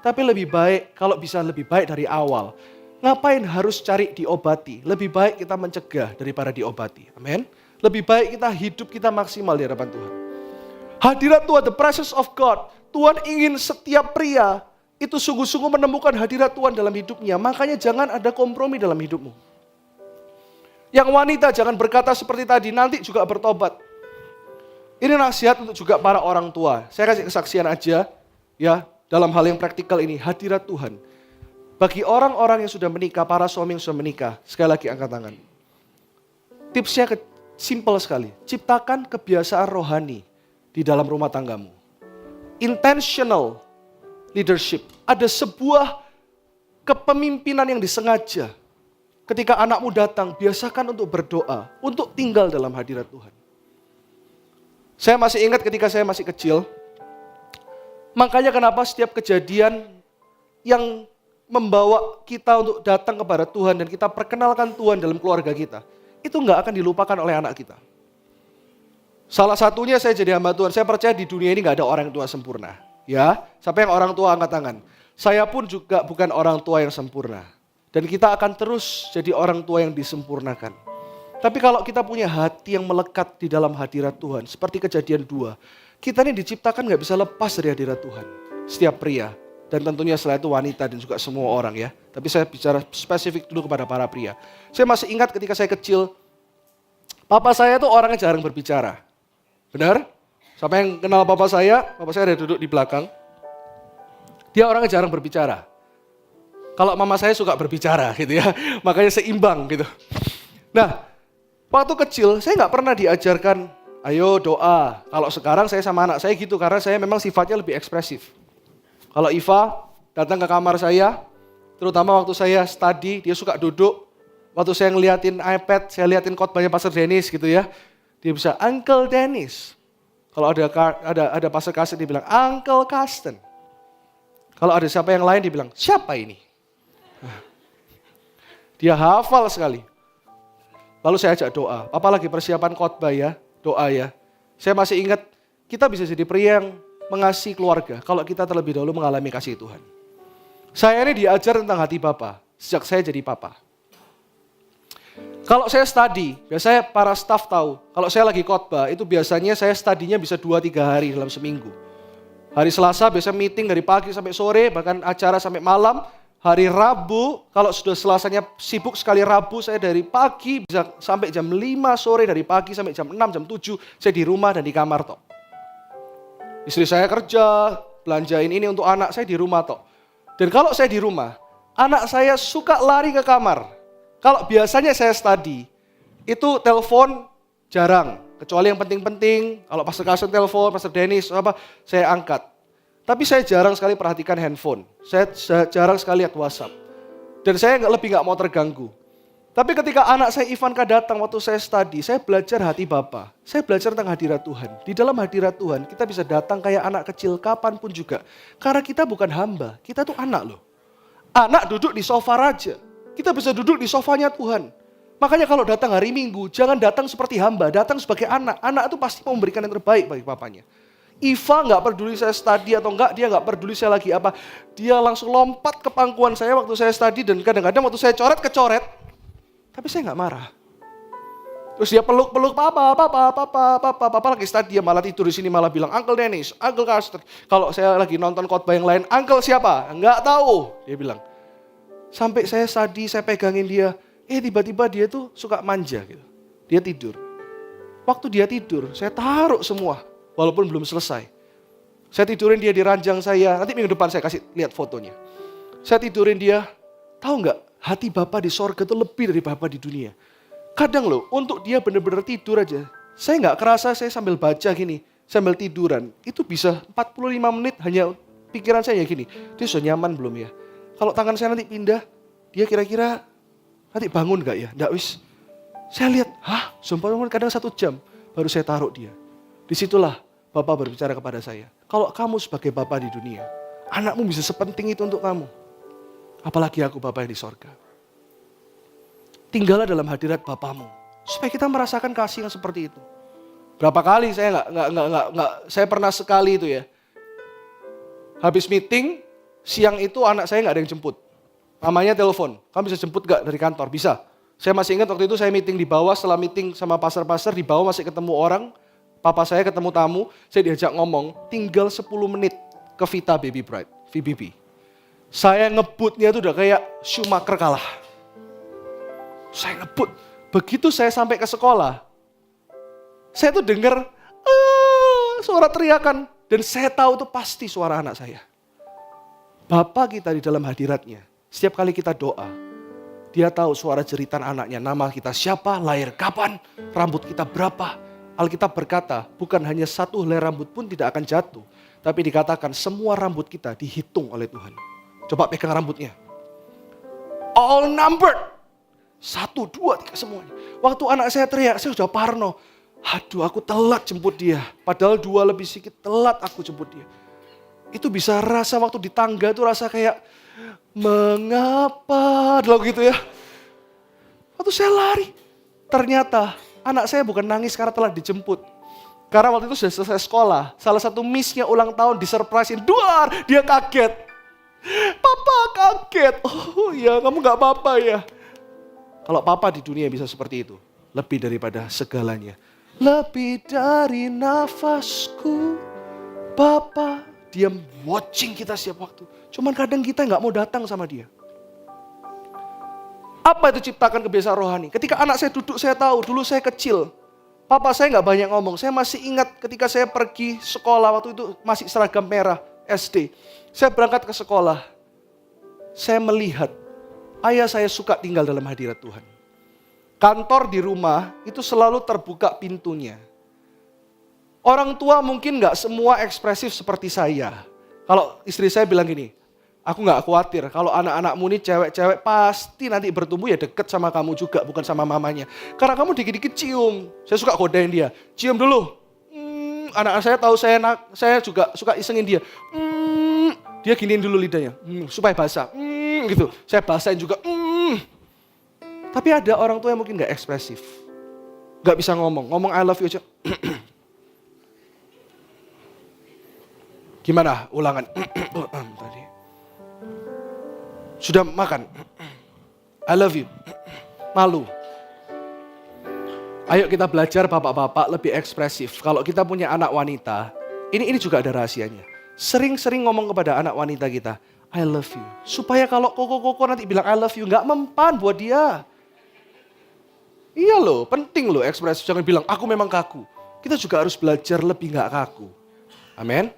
Tapi lebih baik kalau bisa lebih baik dari awal. Ngapain harus cari diobati? Lebih baik kita mencegah daripada diobati. Amin. Lebih baik kita hidup kita maksimal di hadapan Tuhan. Hadirat Tuhan, the presence of God. Tuhan ingin setiap pria itu sungguh-sungguh menemukan hadirat Tuhan dalam hidupnya. Makanya jangan ada kompromi dalam hidupmu. Yang wanita jangan berkata seperti tadi, nanti juga bertobat. Ini nasihat untuk juga para orang tua. Saya kasih kesaksian aja ya dalam hal yang praktikal ini. Hadirat Tuhan. Bagi orang-orang yang sudah menikah, para suami yang sudah menikah. Sekali lagi angkat tangan. Tipsnya simple sekali. Ciptakan kebiasaan rohani di dalam rumah tanggamu. Intentional leadership. Ada sebuah kepemimpinan yang disengaja. Ketika anakmu datang, biasakan untuk berdoa. Untuk tinggal dalam hadirat Tuhan. Saya masih ingat ketika saya masih kecil. Makanya kenapa setiap kejadian yang membawa kita untuk datang kepada Tuhan. Dan kita perkenalkan Tuhan dalam keluarga kita. itu nggak akan dilupakan oleh anak kita. Salah satunya saya jadi hamba Tuhan, saya percaya di dunia ini nggak ada orang tua sempurna. Ya, siapa yang orang tua angkat tangan. Saya pun juga bukan orang tua yang sempurna. Dan kita akan terus jadi orang tua yang disempurnakan. Tapi kalau kita punya hati yang melekat di dalam hadirat Tuhan, seperti Kejadian 2, kita ini diciptakan nggak bisa lepas dari hadirat Tuhan. Setiap pria, dan tentunya setelah itu wanita dan juga semua orang ya. Tapi saya bicara spesifik dulu kepada para pria. Saya masih ingat ketika saya kecil, papa saya tuh orangnya jarang berbicara. Benar? Siapa yang kenal papa saya ada duduk di belakang. Dia orangnya jarang berbicara. Kalau mama saya suka berbicara gitu ya, makanya seimbang gitu. Nah, waktu kecil saya nggak pernah diajarkan, ayo doa. Kalau sekarang saya sama anak saya gitu, karena saya memang sifatnya lebih ekspresif. Kalau Iva datang ke kamar saya, terutama waktu saya study, dia suka duduk. Waktu saya ngeliatin iPad, saya liatin khotbahnya Pastor Dennis gitu ya. Dia bisa, Uncle Dennis. Kalau ada Pastor Carsten, dia bilang, Uncle Carsten. Kalau ada siapa yang lain, dia bilang, siapa ini? Dia hafal sekali. Lalu saya ajak doa. Apalagi persiapan khotbah ya, doa ya. Saya masih ingat, kita bisa jadi pria yang mengasihi keluarga kalau kita terlebih dahulu mengalami kasih Tuhan. Saya ini diajar tentang hati Bapa sejak saya jadi papa. Kalau saya study, biasanya para staff tahu, kalau saya lagi khotbah itu biasanya saya studinya bisa 2-3 hari dalam seminggu. Hari Selasa biasa meeting dari pagi sampai sore, bahkan acara sampai malam. Hari Rabu, kalau sudah Selasanya sibuk sekali Rabu, saya dari pagi bisa sampai jam 5 sore, dari pagi sampai jam 6, jam 7, saya di rumah dan di kamar toh. Istri saya kerja, belanjain ini untuk anak saya di rumah toh. Dan kalau saya di rumah, anak saya suka lari ke kamar. Kalau biasanya saya study, itu telepon jarang. Kecuali yang penting-penting, kalau Pastor Carsten telepon, Pastor Dennis, saya angkat. Tapi saya jarang sekali perhatikan handphone. Saya jarang sekali lihat WhatsApp. Dan saya lebih nggak mau terganggu. Tapi ketika anak saya Ivanka datang waktu saya study, saya belajar hati Bapa. Saya belajar tentang hadirat Tuhan. Di dalam hadirat Tuhan, kita bisa datang kayak anak kecil kapanpun juga. Karena kita bukan hamba, kita tuh anak loh. Anak duduk di sofa raja. Kita bisa duduk di sofanya Tuhan. Makanya kalau datang hari Minggu, jangan datang seperti hamba, datang sebagai anak. Anak itu pasti mau memberikan yang terbaik bagi papanya. Iva nggak peduli saya study atau enggak, dia nggak peduli saya lagi apa. Dia langsung lompat ke pangkuan saya waktu saya study dan kadang-kadang waktu saya coret-kecoret. Tapi saya nggak marah. Terus dia peluk-peluk, papa lagi study, dia malah tidur di sini malah bilang, Uncle Dennis, Uncle Carsten. Kalau saya lagi nonton khotbah yang lain, Uncle siapa? Nggak tahu, dia bilang. Sampai saya study, saya pegangin dia, tiba-tiba dia tuh suka manja gitu. Dia tidur. Waktu dia tidur, saya taruh semua, walaupun belum selesai. Saya tidurin dia di ranjang saya, nanti minggu depan saya kasih lihat fotonya. Saya tidurin dia, tahu nggak, hati Bapa di sorga itu lebih dari Bapa di dunia. Kadang loh, untuk dia benar-benar tidur aja, saya nggak kerasa saya sambil baca gini, sambil tiduran. Itu bisa 45 menit hanya pikiran saya gini, dia sudah nyaman belum ya? Kalau tangan saya nanti pindah, dia kira-kira nanti bangun gak ya? Nggak wis. Saya lihat, sumpah kadang 1 jam baru saya taruh dia. Disitulah Bapak berbicara kepada saya. Kalau kamu sebagai Bapak di dunia, anakmu bisa sepenting itu untuk kamu. Apalagi aku Bapak yang di sorga. Tinggallah dalam hadirat Bapamu. Supaya kita merasakan kasih yang seperti itu. Berapa kali saya saya pernah sekali itu ya. Habis meeting, siang itu anak saya nggak ada yang jemput. Mamanya telepon, kamu bisa jemput nggak dari kantor? Bisa. Saya masih ingat waktu itu saya meeting di bawah, setelah meeting sama pasar-pasar, di bawah masih ketemu orang, papa saya ketemu tamu, saya diajak ngomong, tinggal 10 menit ke Vita Baby Bride, VBB. Saya ngebutnya itu udah kayak Schumacher kalah. Saya ngebut, begitu saya sampai ke sekolah, saya tuh dengar suara teriakan, dan saya tahu itu pasti suara anak saya. Bapa kita di dalam hadiratnya, setiap kali kita doa, dia tahu suara jeritan anaknya, nama kita siapa, lahir kapan, rambut kita berapa. Alkitab berkata, bukan hanya 1 helai rambut pun tidak akan jatuh, tapi dikatakan semua rambut kita dihitung oleh Tuhan. Coba pegang rambutnya. All numbered. 1, 2, 3 semuanya. Waktu anak saya teriak, saya sudah parno. Aduh, aku telat jemput dia. Padahal 2 lebih sedikit telat aku jemput dia. Itu bisa rasa waktu di tangga itu rasa kayak mengapa, lalu gitu ya. Waktu saya lari, Ternyata anak saya bukan nangis karena telah dijemput. Karena waktu itu sudah selesai sekolah. Salah satu miss-nya ulang tahun disurprisein. Duar, dia kaget. Papa kaget. Oh ya, kamu gak apa-apa ya. Kalau papa di dunia bisa seperti itu. Lebih daripada segalanya. Lebih dari nafasku. Papa, dia watching kita setiap waktu. Cuman kadang kita gak mau datang sama dia. Apa itu ciptakan kebiasaan rohani? Ketika anak saya duduk, saya tahu dulu saya kecil. Papa saya gak banyak ngomong. Saya masih ingat ketika saya pergi sekolah waktu itu masih seragam merah SD. Saya berangkat ke sekolah. Saya melihat ayah saya suka tinggal dalam hadirat Tuhan. Kantor di rumah itu selalu terbuka pintunya. Orang tua mungkin gak semua ekspresif seperti saya. Kalau istri saya bilang gini, aku gak khawatir kalau anak-anakmu ini cewek-cewek pasti nanti bertumbuh ya deket sama kamu juga, bukan sama mamanya. Karena kamu dikit-dikit cium, saya suka godain dia, cium dulu. Anak saya tahu saya juga suka isengin dia. Dia giniin dulu lidahnya, supaya basah. Gitu, saya basahin juga. Tapi ada orang tua yang mungkin gak ekspresif. Gak bisa ngomong I love you aja. Gimana ulangan? Tadi. Sudah makan? I love you. Malu. Ayo kita belajar bapak-bapak lebih ekspresif. Kalau kita punya anak wanita, ini juga ada rahasianya. Sering-sering ngomong kepada anak wanita kita, I love you. Supaya kalau koko nanti bilang I love you, gak mempan buat dia. Iya loh, penting loh ekspresif. Jangan bilang aku memang kaku. Kita juga harus belajar lebih gak kaku. Amin.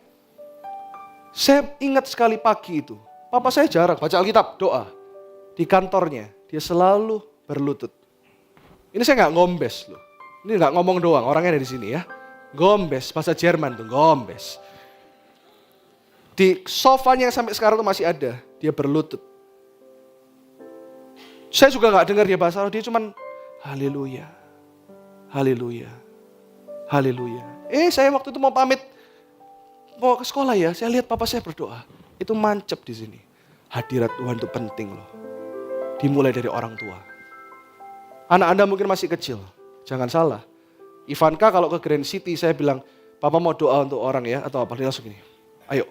Saya ingat sekali pagi itu. Papa saya jarang baca Alkitab, doa. Di kantornya, dia selalu berlutut. Ini saya gak ngombes loh. Ini gak ngomong doang, orangnya dari sini ya. Gombes, bahasa Jerman tuh, gombes. Di sofanya yang sampai sekarang tuh masih ada, dia berlutut. Saya juga gak dengar dia bahasa, dia cuman haleluya, haleluya, haleluya. Saya waktu itu mau pamit, mau ke sekolah ya, saya lihat papa saya berdoa. Itu mancep di sini. Hadirat Tuhan itu penting loh. Dimulai dari orang tua. Anak Anda mungkin masih kecil, jangan salah. Ivanka kalau ke Grand City saya bilang, papa mau doa untuk orang ya, atau apa, dia langsung gini. Ayo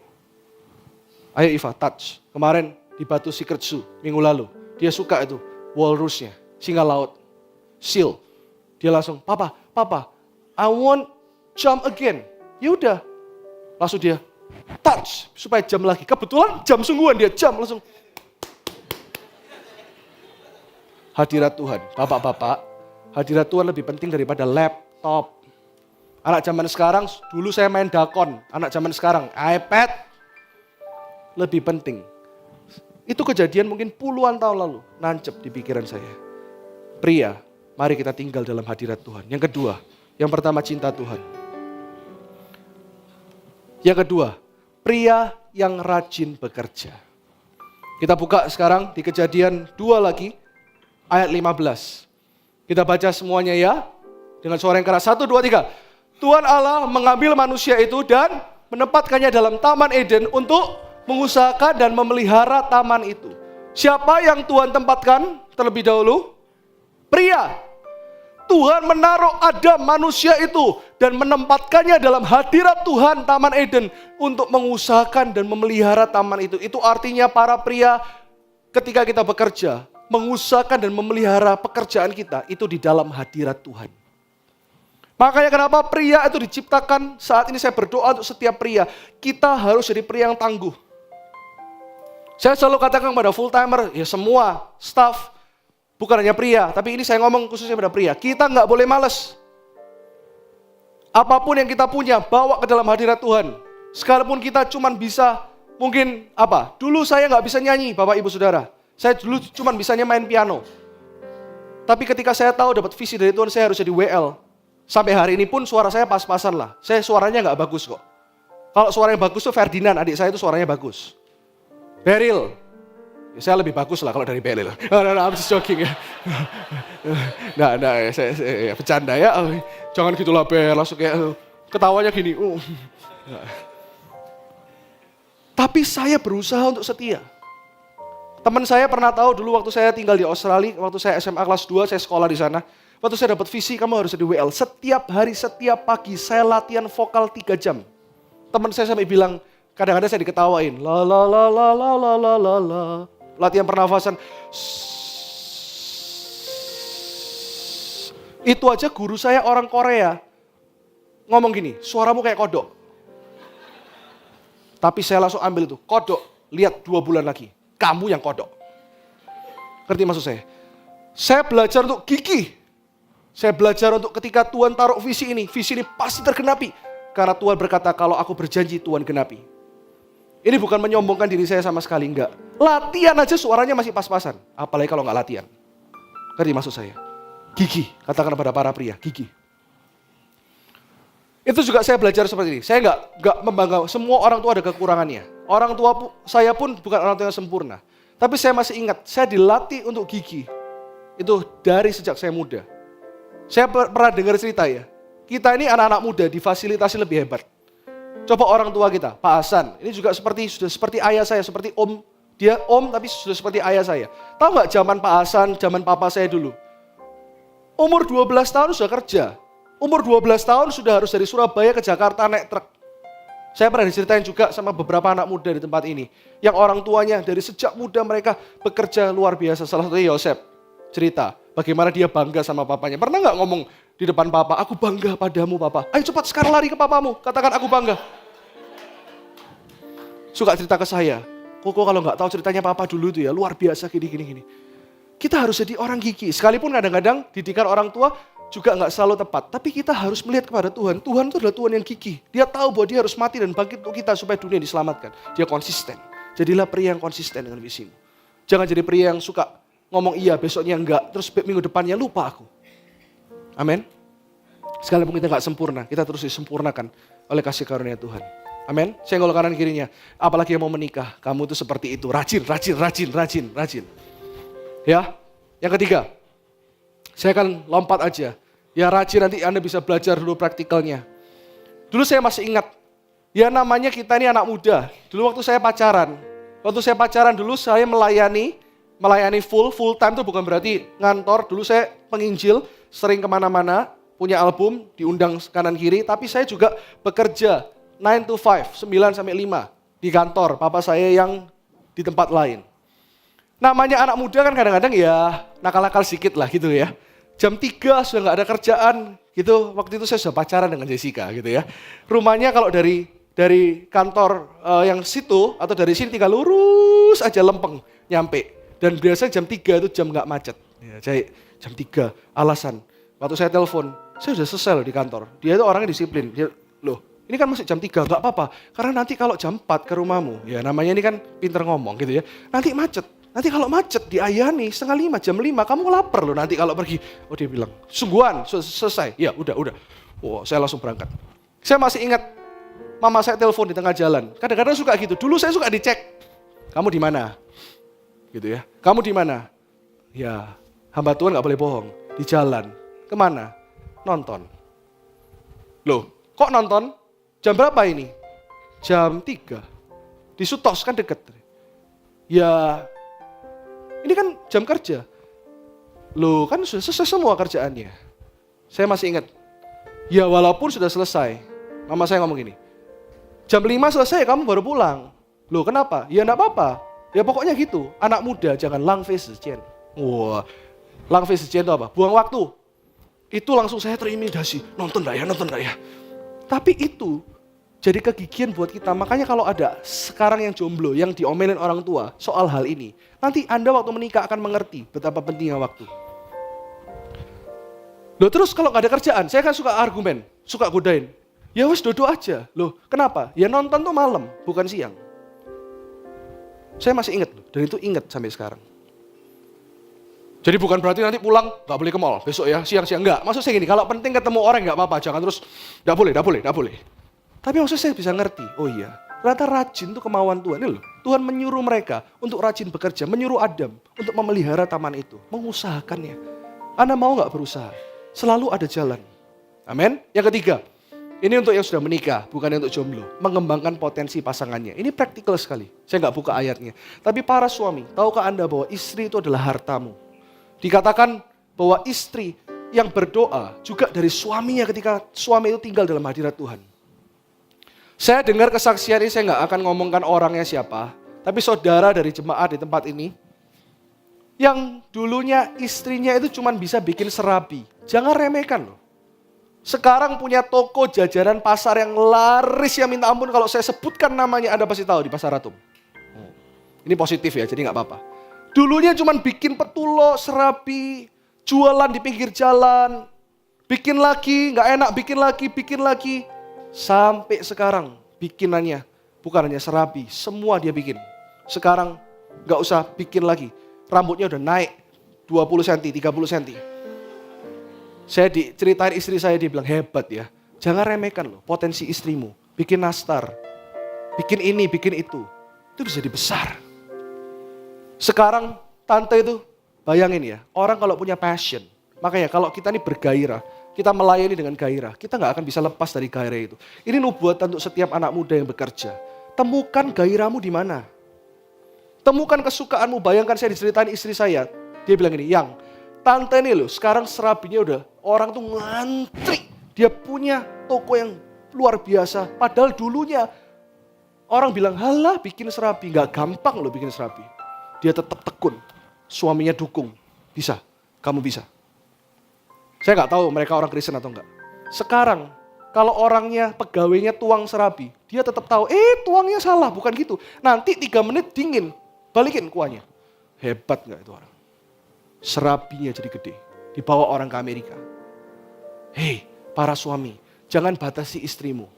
Iva, touch. Kemarin di Batu Secret Zoo, minggu lalu. Dia suka itu, walrusnya, singa laut, seal. Dia langsung, papa, I want jump again. Yaudah, langsung dia touch, supaya jam lagi. Kebetulan jam sungguhan dia, jam langsung. Hadirat Tuhan, bapak-bapak, hadirat Tuhan lebih penting daripada laptop. Anak zaman sekarang, dulu saya main dakon. Anak zaman sekarang, iPad. Lebih penting. Itu kejadian mungkin puluhan tahun lalu, nancep di pikiran saya. Pria, mari kita tinggal dalam hadirat Tuhan. Yang kedua, yang pertama cinta Tuhan. Yang kedua, pria yang rajin bekerja. Kita buka sekarang di Kejadian 2 lagi, ayat 15. Kita baca semuanya ya, dengan suara yang keras. 1, 2, 3. Tuhan Allah mengambil manusia itu dan menempatkannya dalam Taman Eden untuk mengusahakan dan memelihara taman itu. Siapa yang Tuhan tempatkan terlebih dahulu? Pria. Tuhan menaruh Adam manusia itu dan menempatkannya dalam hadirat Tuhan Taman Eden untuk mengusahakan dan memelihara taman itu. Itu artinya para pria ketika kita bekerja, mengusahakan dan memelihara pekerjaan kita itu di dalam hadirat Tuhan. Makanya kenapa pria itu diciptakan, saat ini saya berdoa untuk setiap pria, kita harus jadi pria yang tangguh. Saya selalu katakan kepada full timer, ya semua staff, bukan hanya pria, tapi ini saya ngomong khususnya pada pria. Kita nggak boleh malas. Apapun yang kita punya, bawa ke dalam hadirat Tuhan. Sekalipun kita cuma bisa, mungkin apa? Dulu saya nggak bisa nyanyi, Bapak Ibu Saudara. Saya dulu cuma bisanya main piano. Tapi ketika saya tahu dapat visi dari Tuhan, saya harus jadi WL. Sampai hari ini pun suara saya pas-pasan lah. Saya suaranya nggak bagus kok. Kalau suara yang bagus tuh Ferdinand, adik saya itu suaranya bagus. Beryl, ya, saya lebih bagus lah kalau dari Beryl. I'm just joking ya. Nah, saya ya, bercanda ya. Jangan gitulah Beryl, langsung kayak ketawanya gini. Tapi saya berusaha untuk setia. Teman saya pernah tahu dulu waktu saya tinggal di Australia, waktu saya SMA kelas 2, saya sekolah di sana. Waktu saya dapat visi, kamu harus jadi WL. Setiap hari, setiap pagi, saya latihan vokal 3 jam. Teman saya sampai bilang, kadang-kadang saya diketawain. La la la la la la la la la. Latihan pernafasan. Itu aja guru saya orang Korea. Ngomong gini, suaramu kayak kodok. Tapi saya langsung ambil itu, kodok. Lihat 2 bulan lagi, kamu yang kodok. Ngerti maksud saya? Saya belajar untuk gigih. Saya belajar untuk ketika Tuhan taruh visi ini pasti tergenapi. Karena Tuhan berkata, kalau aku berjanji Tuhan genapi. Ini bukan menyombongkan diri saya sama sekali, enggak. Latihan aja suaranya masih pas-pasan. Apalagi kalau enggak latihan. Ngerti maksud saya? Gigih, katakan kepada para pria, gigih. Itu juga saya belajar seperti ini. Saya enggak membanggakan, semua orang tua ada kekurangannya. Orang tua saya pun bukan orang tua yang sempurna. Tapi saya masih ingat, saya dilatih untuk gigih. Itu dari sejak saya muda. Saya pernah dengar cerita ya. Kita ini anak-anak muda difasilitasi lebih hebat. Coba orang tua kita, Pak Hasan. Ini juga sudah seperti ayah saya, seperti om. Dia om tapi sudah seperti ayah saya. Tahu nggak zaman Pak Hasan, zaman papa saya dulu? Umur 12 tahun sudah kerja. Umur 12 tahun sudah harus dari Surabaya ke Jakarta naik truk. Saya pernah diceritain juga sama beberapa anak muda di tempat ini. Yang orang tuanya dari sejak muda mereka bekerja luar biasa. Salah satunya Yosep cerita bagaimana dia bangga sama papanya. Pernah nggak ngomong di depan papa, aku bangga padamu papa. Ayo cepat sekarang lari ke papamu, katakan aku bangga. Suka cerita ke saya, Koko kalau nggak tahu ceritanya papa dulu itu ya luar biasa gini. Kita harus jadi orang gigih. Sekalipun kadang-kadang didikan orang tua juga nggak selalu tepat. Tapi kita harus melihat kepada Tuhan. Tuhan itu adalah Tuhan yang gigih. Dia tahu bahwa dia harus mati dan bangkit untuk kita supaya dunia diselamatkan. Dia konsisten. Jadilah pria yang konsisten dengan visimu. Jangan jadi pria yang suka ngomong iya, besoknya enggak. Terus minggu depannya lupa aku. Amin. Sekalipun kita nggak sempurna, kita terus disempurnakan oleh kasih karunia Tuhan. Amin. Senggol kanan kirinya. Apalagi yang mau menikah, kamu itu seperti itu. Rajin. Ya, yang ketiga, saya akan lompat aja. Ya rajin, nanti Anda bisa belajar dulu praktikalnya. Dulu saya masih ingat, ya namanya kita ini anak muda. Dulu waktu saya pacaran dulu saya melayani full time itu bukan berarti ngantor. Dulu saya penginjil, sering kemana-mana, punya album, diundang kanan kiri. Tapi saya juga bekerja 9 to 5, 9 sampai 5 di kantor. Papa saya yang di tempat lain. Namanya anak muda kan kadang-kadang ya nakal-nakal sedikit lah gitu ya. Jam 3 sudah nggak ada kerjaan gitu. Waktu itu saya sudah pacaran dengan Jessica gitu ya. Rumahnya kalau dari kantor yang situ atau dari sini tinggal lurus aja lempeng nyampe. Dan biasanya jam 3 itu jam nggak macet. Ya, saya jam 3 alasan. Waktu saya telepon, saya sudah selesai loh di kantor. Dia itu orangnya disiplin. Dia, loh ini kan masih jam 3, nggak apa-apa. Karena nanti kalau jam 4 ke rumahmu, ya namanya ini kan pinter ngomong gitu ya. Nanti macet. Nanti kalau macet diayani 4:30, jam 5, kamu lapar loh nanti kalau pergi. Oh dia bilang, sungguhan, selesai. Ya udah. Oh saya langsung berangkat. Saya masih ingat, mama saya telepon di tengah jalan. Kadang-kadang suka gitu, dulu saya suka dicek. Kamu di mana? Gitu ya, kamu di mana? Ya, hamba Tuhan gak boleh bohong. Di jalan, kemana? Nonton. Loh, kok nonton? Jam berapa ini? Jam 3. Di Sutos kan deket. Ya, ini kan jam kerja. Loh kan sudah selesai semua kerjaannya. Saya masih ingat. Ya walaupun sudah selesai. Mama saya ngomong gini. Jam 5 selesai kamu baru pulang. Loh kenapa? Ya enggak apa-apa. Ya pokoknya gitu. Anak muda jangan langfeesjen. Wah, langfeesjen itu apa? Buang waktu. Itu langsung saya terintimidasi. Nonton enggak ya? Tapi itu jadi kegigihan buat kita. Makanya kalau ada sekarang yang jomblo, yang diomelin orang tua soal hal ini. Nanti Anda waktu menikah akan mengerti betapa pentingnya waktu. Loh terus kalau gak ada kerjaan, saya kan suka argumen, suka godain. Ya wes dodo aja. Loh kenapa? Ya nonton tuh malam, bukan siang. Saya masih ingat loh, dan itu ingat sampai sekarang. Jadi bukan berarti nanti pulang gak boleh ke mall, besok ya siang-siang. Enggak, maksud saya gini, kalau penting ketemu orang gak apa-apa, jangan terus gak boleh. Tapi maksudnya saya bisa ngerti, oh iya, ternyata rajin itu kemauan Tuhan. Ini loh, Tuhan menyuruh mereka untuk rajin bekerja, menyuruh Adam untuk memelihara taman itu, mengusahakannya. Anda mau gak berusaha? Selalu ada jalan. Amin. Yang ketiga, ini untuk yang sudah menikah, bukan untuk jomblo. Mengembangkan potensi pasangannya. Ini praktikal sekali, saya gak buka ayatnya. Tapi para suami, tahukah Anda bahwa istri itu adalah hartamu? Dikatakan bahwa istri yang berdoa juga dari suaminya ketika suami itu tinggal dalam hadirat Tuhan. Saya dengar kesaksian ini, saya nggak akan ngomongkan orangnya siapa, tapi saudara dari jemaat di tempat ini, yang dulunya istrinya itu cuma bisa bikin serabi. Jangan remehkan loh. Sekarang punya toko jajanan pasar yang laris yang minta ampun, kalau saya sebutkan namanya Anda pasti tahu, di Pasar Atom. Ini positif ya, jadi nggak apa-apa. Dulunya cuma bikin petulo, serabi, jualan di pinggir jalan, bikin lagi, nggak enak, bikin lagi. Sampai sekarang bikinannya bukan hanya serabi, semua dia bikin. Sekarang nggak usah bikin lagi, rambutnya udah naik 20 cm, 30 cm. Saya diceritain istri saya, dia bilang hebat ya. Jangan remehkan loh potensi istrimu, bikin nastar, bikin ini, bikin itu bisa jadi besar. Sekarang tante itu, bayangin ya, orang kalau punya passion, makanya kalau kita ini bergairah, kita melayani dengan gairah, kita gak akan bisa lepas dari gairah itu. Ini nubuatan untuk setiap anak muda yang bekerja. Temukan gairahmu di mana. Temukan kesukaanmu. Bayangkan saya diceritain istri saya, dia bilang ini, yang tante ini loh, sekarang serabinya udah orang tuh ngantri. Dia punya toko yang luar biasa, padahal dulunya orang bilang, halah bikin serabi, gak gampang loh bikin serabi. Dia tetap tekun, suaminya dukung, bisa, kamu bisa. Saya nggak tahu mereka orang Kristen atau enggak. Sekarang, kalau orangnya, pegawainya tuang serabi, dia tetap tahu, tuangnya salah, bukan gitu. Nanti 3 menit dingin, balikin kuahnya. Hebat nggak itu orang? Serabinya jadi gede, dibawa orang ke Amerika. Hei, para suami, jangan batasi istrimu.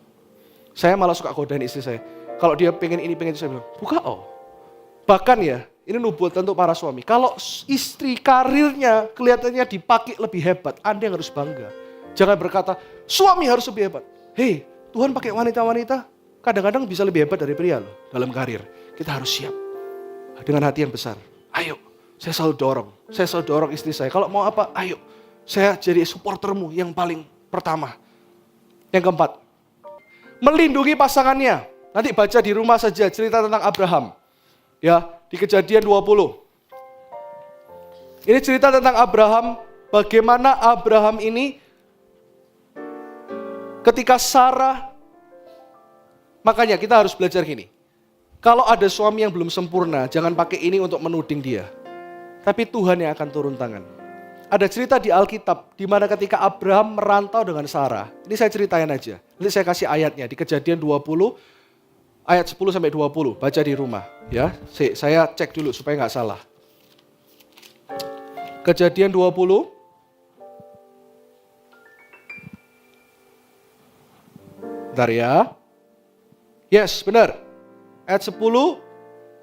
Saya malah suka godain istri saya. Kalau dia pengen ini, pengen itu, saya bilang, buka Bahkan ya, ini nubuatan untuk para suami. Kalau istri karirnya kelihatannya dipakai lebih hebat, Anda yang harus bangga. Jangan berkata, suami harus lebih hebat. Hei, Tuhan pakai wanita-wanita kadang-kadang bisa lebih hebat dari pria loh dalam karir. Kita harus siap dengan hati yang besar. Ayo, saya selalu dorong istri saya. Kalau mau apa, ayo. Saya jadi supportermu yang paling pertama. Yang keempat, melindungi pasangannya. Nanti baca di rumah saja cerita tentang Abraham. Ya, di Kejadian 20. Ini cerita tentang Abraham, bagaimana Abraham ini ketika Sarah, makanya kita harus belajar gini. Kalau ada suami yang belum sempurna, jangan pakai ini untuk menuding dia. Tapi Tuhan yang akan turun tangan. Ada cerita di Alkitab, di mana ketika Abraham merantau dengan Sarah. Ini saya ceritain aja, nanti saya kasih ayatnya di Kejadian 20, ayat 10 sampai 20, baca di rumah ya. Saya cek dulu supaya nggak salah. Kejadian 20. Bentar ya. Yes, benar. Ayat 10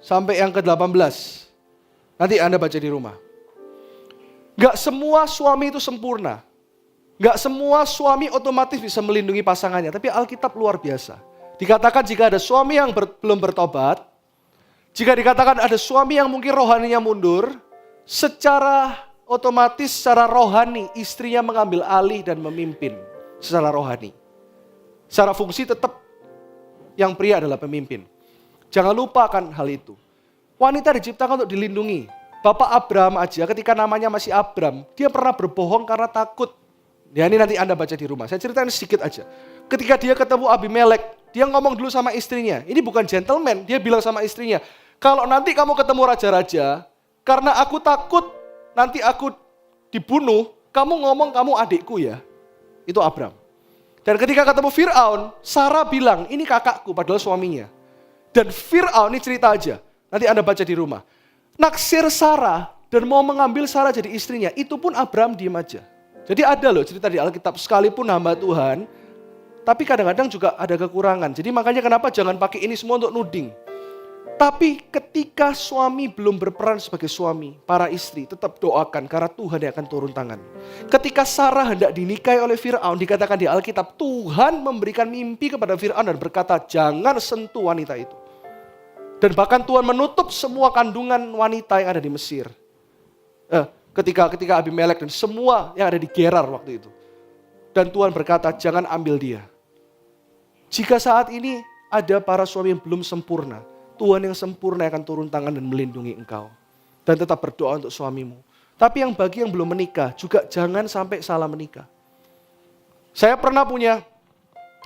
sampai yang ke-18. Nanti Anda baca di rumah. Nggak semua suami itu sempurna. Nggak semua suami otomatis bisa melindungi pasangannya, tapi Alkitab luar biasa. Dikatakan jika ada suami yang belum bertobat, jika dikatakan ada suami yang mungkin rohaninya mundur, secara otomatis, secara rohani, istrinya mengambil alih dan memimpin secara rohani. Secara fungsi tetap yang pria adalah pemimpin. Jangan lupakan hal itu. Wanita diciptakan untuk dilindungi. Bapak Abraham aja ketika namanya masih Abram, dia pernah berbohong karena takut. Ya ini nanti Anda baca di rumah, saya ceritain sedikit aja. Ketika dia ketemu Abimelek, dia ngomong dulu sama istrinya, ini bukan gentleman, dia bilang sama istrinya, kalau nanti kamu ketemu raja-raja, karena aku takut nanti aku dibunuh, kamu ngomong kamu adikku ya. Itu Abram. Dan ketika ketemu Fir'aun, Sarah bilang, ini kakakku padahal suaminya. Dan Fir'aun, ini cerita aja, nanti Anda baca di rumah. Naksir Sarah dan mau mengambil Sarah jadi istrinya, itu pun Abram diem aja. Jadi ada loh cerita di Alkitab, sekalipun hamba Tuhan, tapi kadang-kadang juga ada kekurangan. Jadi makanya kenapa jangan pakai ini semua untuk nuding. Tapi ketika suami belum berperan sebagai suami, para istri tetap doakan karena Tuhan yang akan turun tangan. Ketika Sarah hendak dinikahi oleh Fir'aun, dikatakan di Alkitab, Tuhan memberikan mimpi kepada Fir'aun dan berkata, jangan sentuh wanita itu. Dan bahkan Tuhan menutup semua kandungan wanita yang ada di Mesir. Ketika Abimelek dan semua yang ada di Gerar waktu itu. Dan Tuhan berkata, jangan ambil dia. Jika saat ini ada para suami yang belum sempurna, Tuhan yang sempurna akan turun tangan dan melindungi engkau. Dan tetap berdoa untuk suamimu. Tapi bagi yang belum menikah, juga jangan sampai salah menikah. Saya pernah punya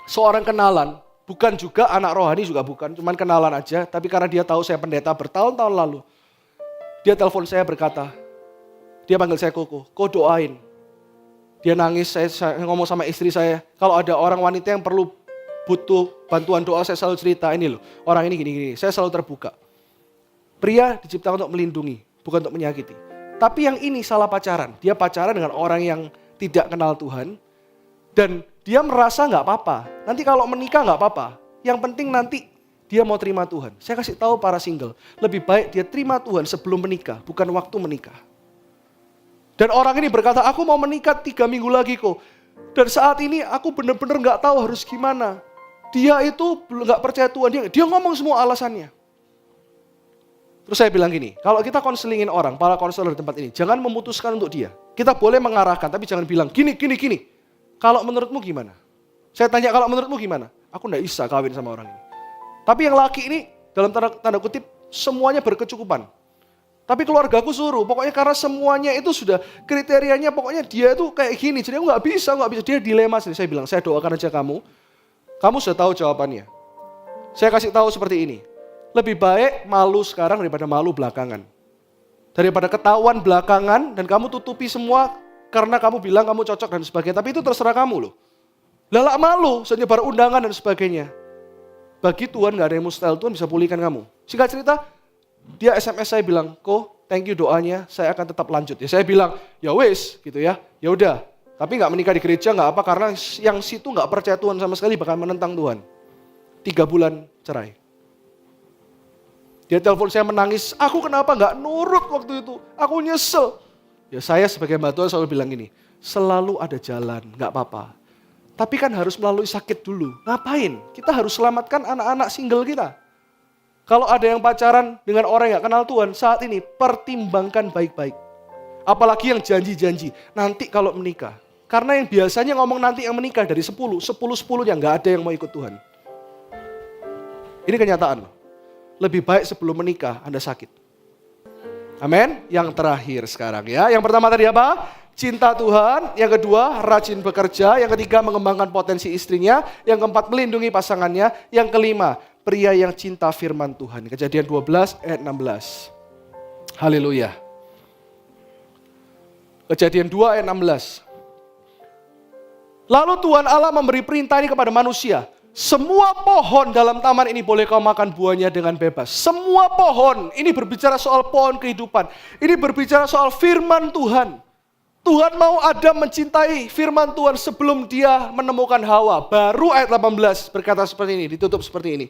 seorang kenalan, bukan juga anak rohani juga bukan, cuman kenalan aja. Tapi karena dia tahu saya pendeta bertahun-tahun lalu, dia telepon saya berkata, dia panggil saya Koko doain. Dia nangis, saya ngomong sama istri saya, kalau ada orang wanita yang perlu butuh bantuan doa, saya selalu cerita, ini loh, orang ini gini-gini, saya selalu terbuka. Pria diciptakan untuk melindungi, bukan untuk menyakiti. Tapi yang ini salah pacaran, dia pacaran dengan orang yang tidak kenal Tuhan, dan dia merasa nggak apa-apa. Nanti kalau menikah nggak apa-apa, yang penting nanti dia mau terima Tuhan. Saya kasih tahu para single, lebih baik dia terima Tuhan sebelum menikah, bukan waktu menikah. Dan orang ini berkata, aku mau menikah 3 minggu lagi kok. Dan saat ini aku benar-benar nggak tahu harus gimana. Dia itu nggak percaya Tuhan, dia ngomong semua alasannya. Terus saya bilang gini, kalau kita konselingin orang, para konselor di tempat ini, jangan memutuskan untuk dia. Kita boleh mengarahkan, tapi jangan bilang gini. Kalau menurutmu gimana? Saya tanya, kalau menurutmu gimana? Aku nggak bisa kawin sama orang ini. Tapi yang laki ini, dalam tanda kutip, semuanya berkecukupan. Tapi keluargaku suruh, pokoknya karena semuanya itu sudah kriterianya, pokoknya dia itu kayak gini. Jadi aku nggak bisa. Dia dilema sendiri. Saya bilang, saya doakan aja kamu sudah tahu jawabannya. Saya kasih tahu seperti ini. Lebih baik malu sekarang daripada malu belakangan. Daripada ketahuan belakangan dan kamu tutupi semua karena kamu bilang kamu cocok dan sebagainya. Tapi itu terserah kamu loh. Lalak malu, senyebar undangan dan sebagainya. Bagi Tuhan gak ada yang mustahil, Tuhan bisa pulihkan kamu. Singkat cerita, dia SMS saya bilang, thank you doanya, saya akan tetap lanjut. Ya saya bilang, ya wis gitu ya, ya udah. Tapi gak menikah di gereja gak apa, karena yang situ gak percaya Tuhan sama sekali bakal menentang Tuhan. 3 bulan cerai. Dia telepon saya menangis, aku kenapa gak nurut waktu itu, aku nyesel. Ya saya sebagai mbak Tuhan selalu bilang gini, selalu ada jalan, gak apa-apa. Tapi kan harus melalui sakit dulu. Ngapain? Kita harus selamatkan anak-anak single kita. Kalau ada yang pacaran dengan orang yang gak kenal Tuhan, saat ini pertimbangkan baik-baik. Apalagi yang janji-janji, nanti kalau menikah. Karena yang biasanya ngomong nanti yang menikah dari 10-10nya gak ada yang mau ikut Tuhan. Ini kenyataan loh. Lebih baik sebelum menikah Anda sakit. Amin. Yang terakhir sekarang ya. Yang pertama tadi apa? Cinta Tuhan. Yang kedua rajin bekerja. Yang ketiga mengembangkan potensi istrinya. Yang keempat melindungi pasangannya. Yang kelima pria yang cinta firman Tuhan. Kejadian 12 ayat 16. Haleluya. Kejadian 2 ayat 16. Lalu Tuhan Allah memberi perintah ini kepada manusia. Semua pohon dalam taman ini boleh kau makan buahnya dengan bebas. Semua pohon, ini berbicara soal pohon kehidupan. Ini berbicara soal firman Tuhan. Tuhan mau Adam mencintai firman Tuhan sebelum dia menemukan Hawa. Baru ayat 18 berkata seperti ini, ditutup seperti ini.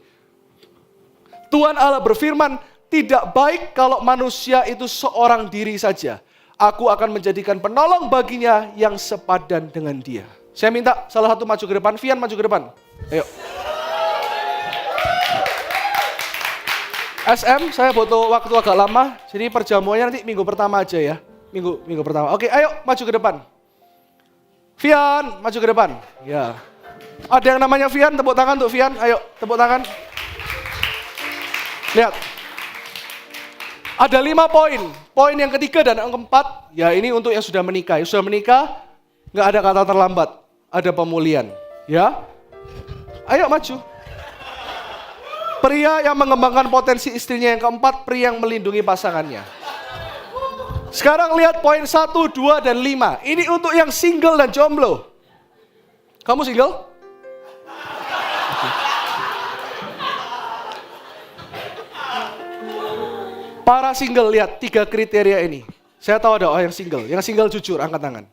Tuhan Allah berfirman, tidak baik kalau manusia itu seorang diri saja. Aku akan menjadikan penolong baginya yang sepadan dengan dia. Saya minta salah satu maju ke depan, Vian maju ke depan. Ayo. SM, saya butuh waktu agak lama, jadi perjamuannya nanti minggu pertama aja ya. Minggu pertama. Oke, ayo maju ke depan. Vian, maju ke depan. Ya. Ada yang namanya Vian, tepuk tangan untuk Vian. Ayo, tepuk tangan. Lihat. Ada 5 poin. Poin yang ketiga dan yang keempat, ya ini untuk yang sudah menikah. Yang sudah menikah, nggak ada kata terlambat. Ada pemulihan. Ya. Ayo maju. Pria yang mengembangkan potensi istrinya. Yang keempat, pria yang melindungi pasangannya. Sekarang lihat poin 1, 2, dan 5. Ini untuk yang single dan jomblo. Kamu single? Para single, lihat 3 kriteria ini. Saya tahu ada orang yang single. Yang single jujur, angkat tangan.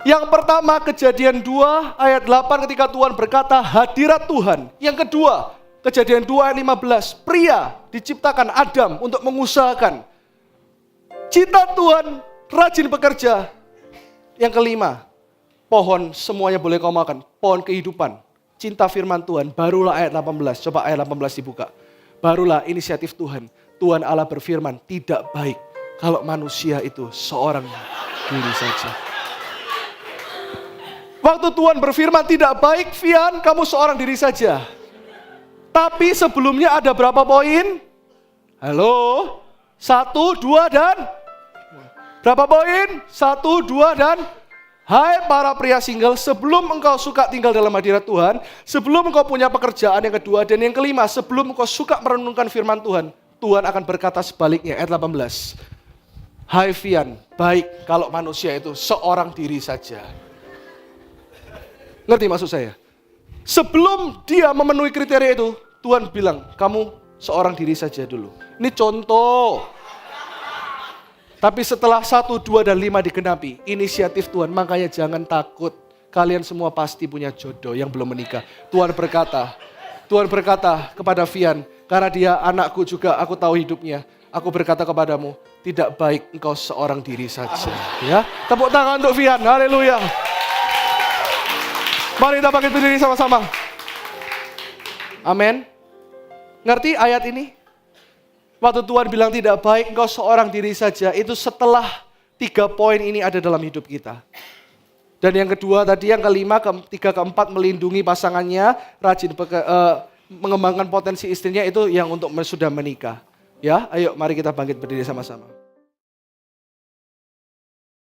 Yang pertama, Kejadian 2 ayat 8 ketika Tuhan berkata hadirat Tuhan. Yang kedua, Kejadian 2 ayat 15, pria diciptakan Adam untuk mengusahakan. Cinta Tuhan, rajin bekerja. Yang kelima, pohon semuanya boleh kau makan, pohon kehidupan. Cinta firman Tuhan, barulah ayat 18, coba ayat 18 dibuka. Barulah inisiatif Tuhan. Tuhan Allah berfirman, tidak baik kalau manusia itu seorang diri saja. Waktu Tuhan berfirman tidak baik, Vian, kamu seorang diri saja. Tapi sebelumnya ada berapa poin? Halo? 1, 2, dan Berapa poin? 1, 2, dan hai para pria single, sebelum engkau suka tinggal dalam hadirat Tuhan, sebelum engkau punya pekerjaan yang kedua, dan yang kelima, sebelum engkau suka merenungkan firman Tuhan, Tuhan akan berkata sebaliknya, ayat 18. Hai Vian, baik kalau manusia itu seorang diri saja. Ngerti maksud saya? Sebelum dia memenuhi kriteria itu, Tuhan bilang, kamu seorang diri saja dulu. Ini contoh. Tapi setelah 1, 2, dan 5 digenapi, inisiatif Tuhan, makanya jangan takut. Kalian semua pasti punya jodoh yang belum menikah. Tuhan berkata kepada Vian, karena dia anakku juga, aku tahu hidupnya. Aku berkata kepadamu, tidak baik engkau seorang diri saja. Ya, tepuk tangan untuk Vian, haleluya. Mari kita bangkit berdiri sama-sama. Amin. Ngerti ayat ini? Waktu Tuhan bilang tidak baik engkau seorang diri saja, itu setelah 3 poin ini ada dalam hidup kita. Dan yang kedua tadi, yang kelima, ketiga, keempat, melindungi pasangannya, rajin mengembangkan potensi istrinya, itu yang untuk sudah menikah. Ya, ayo mari kita bangkit berdiri sama-sama.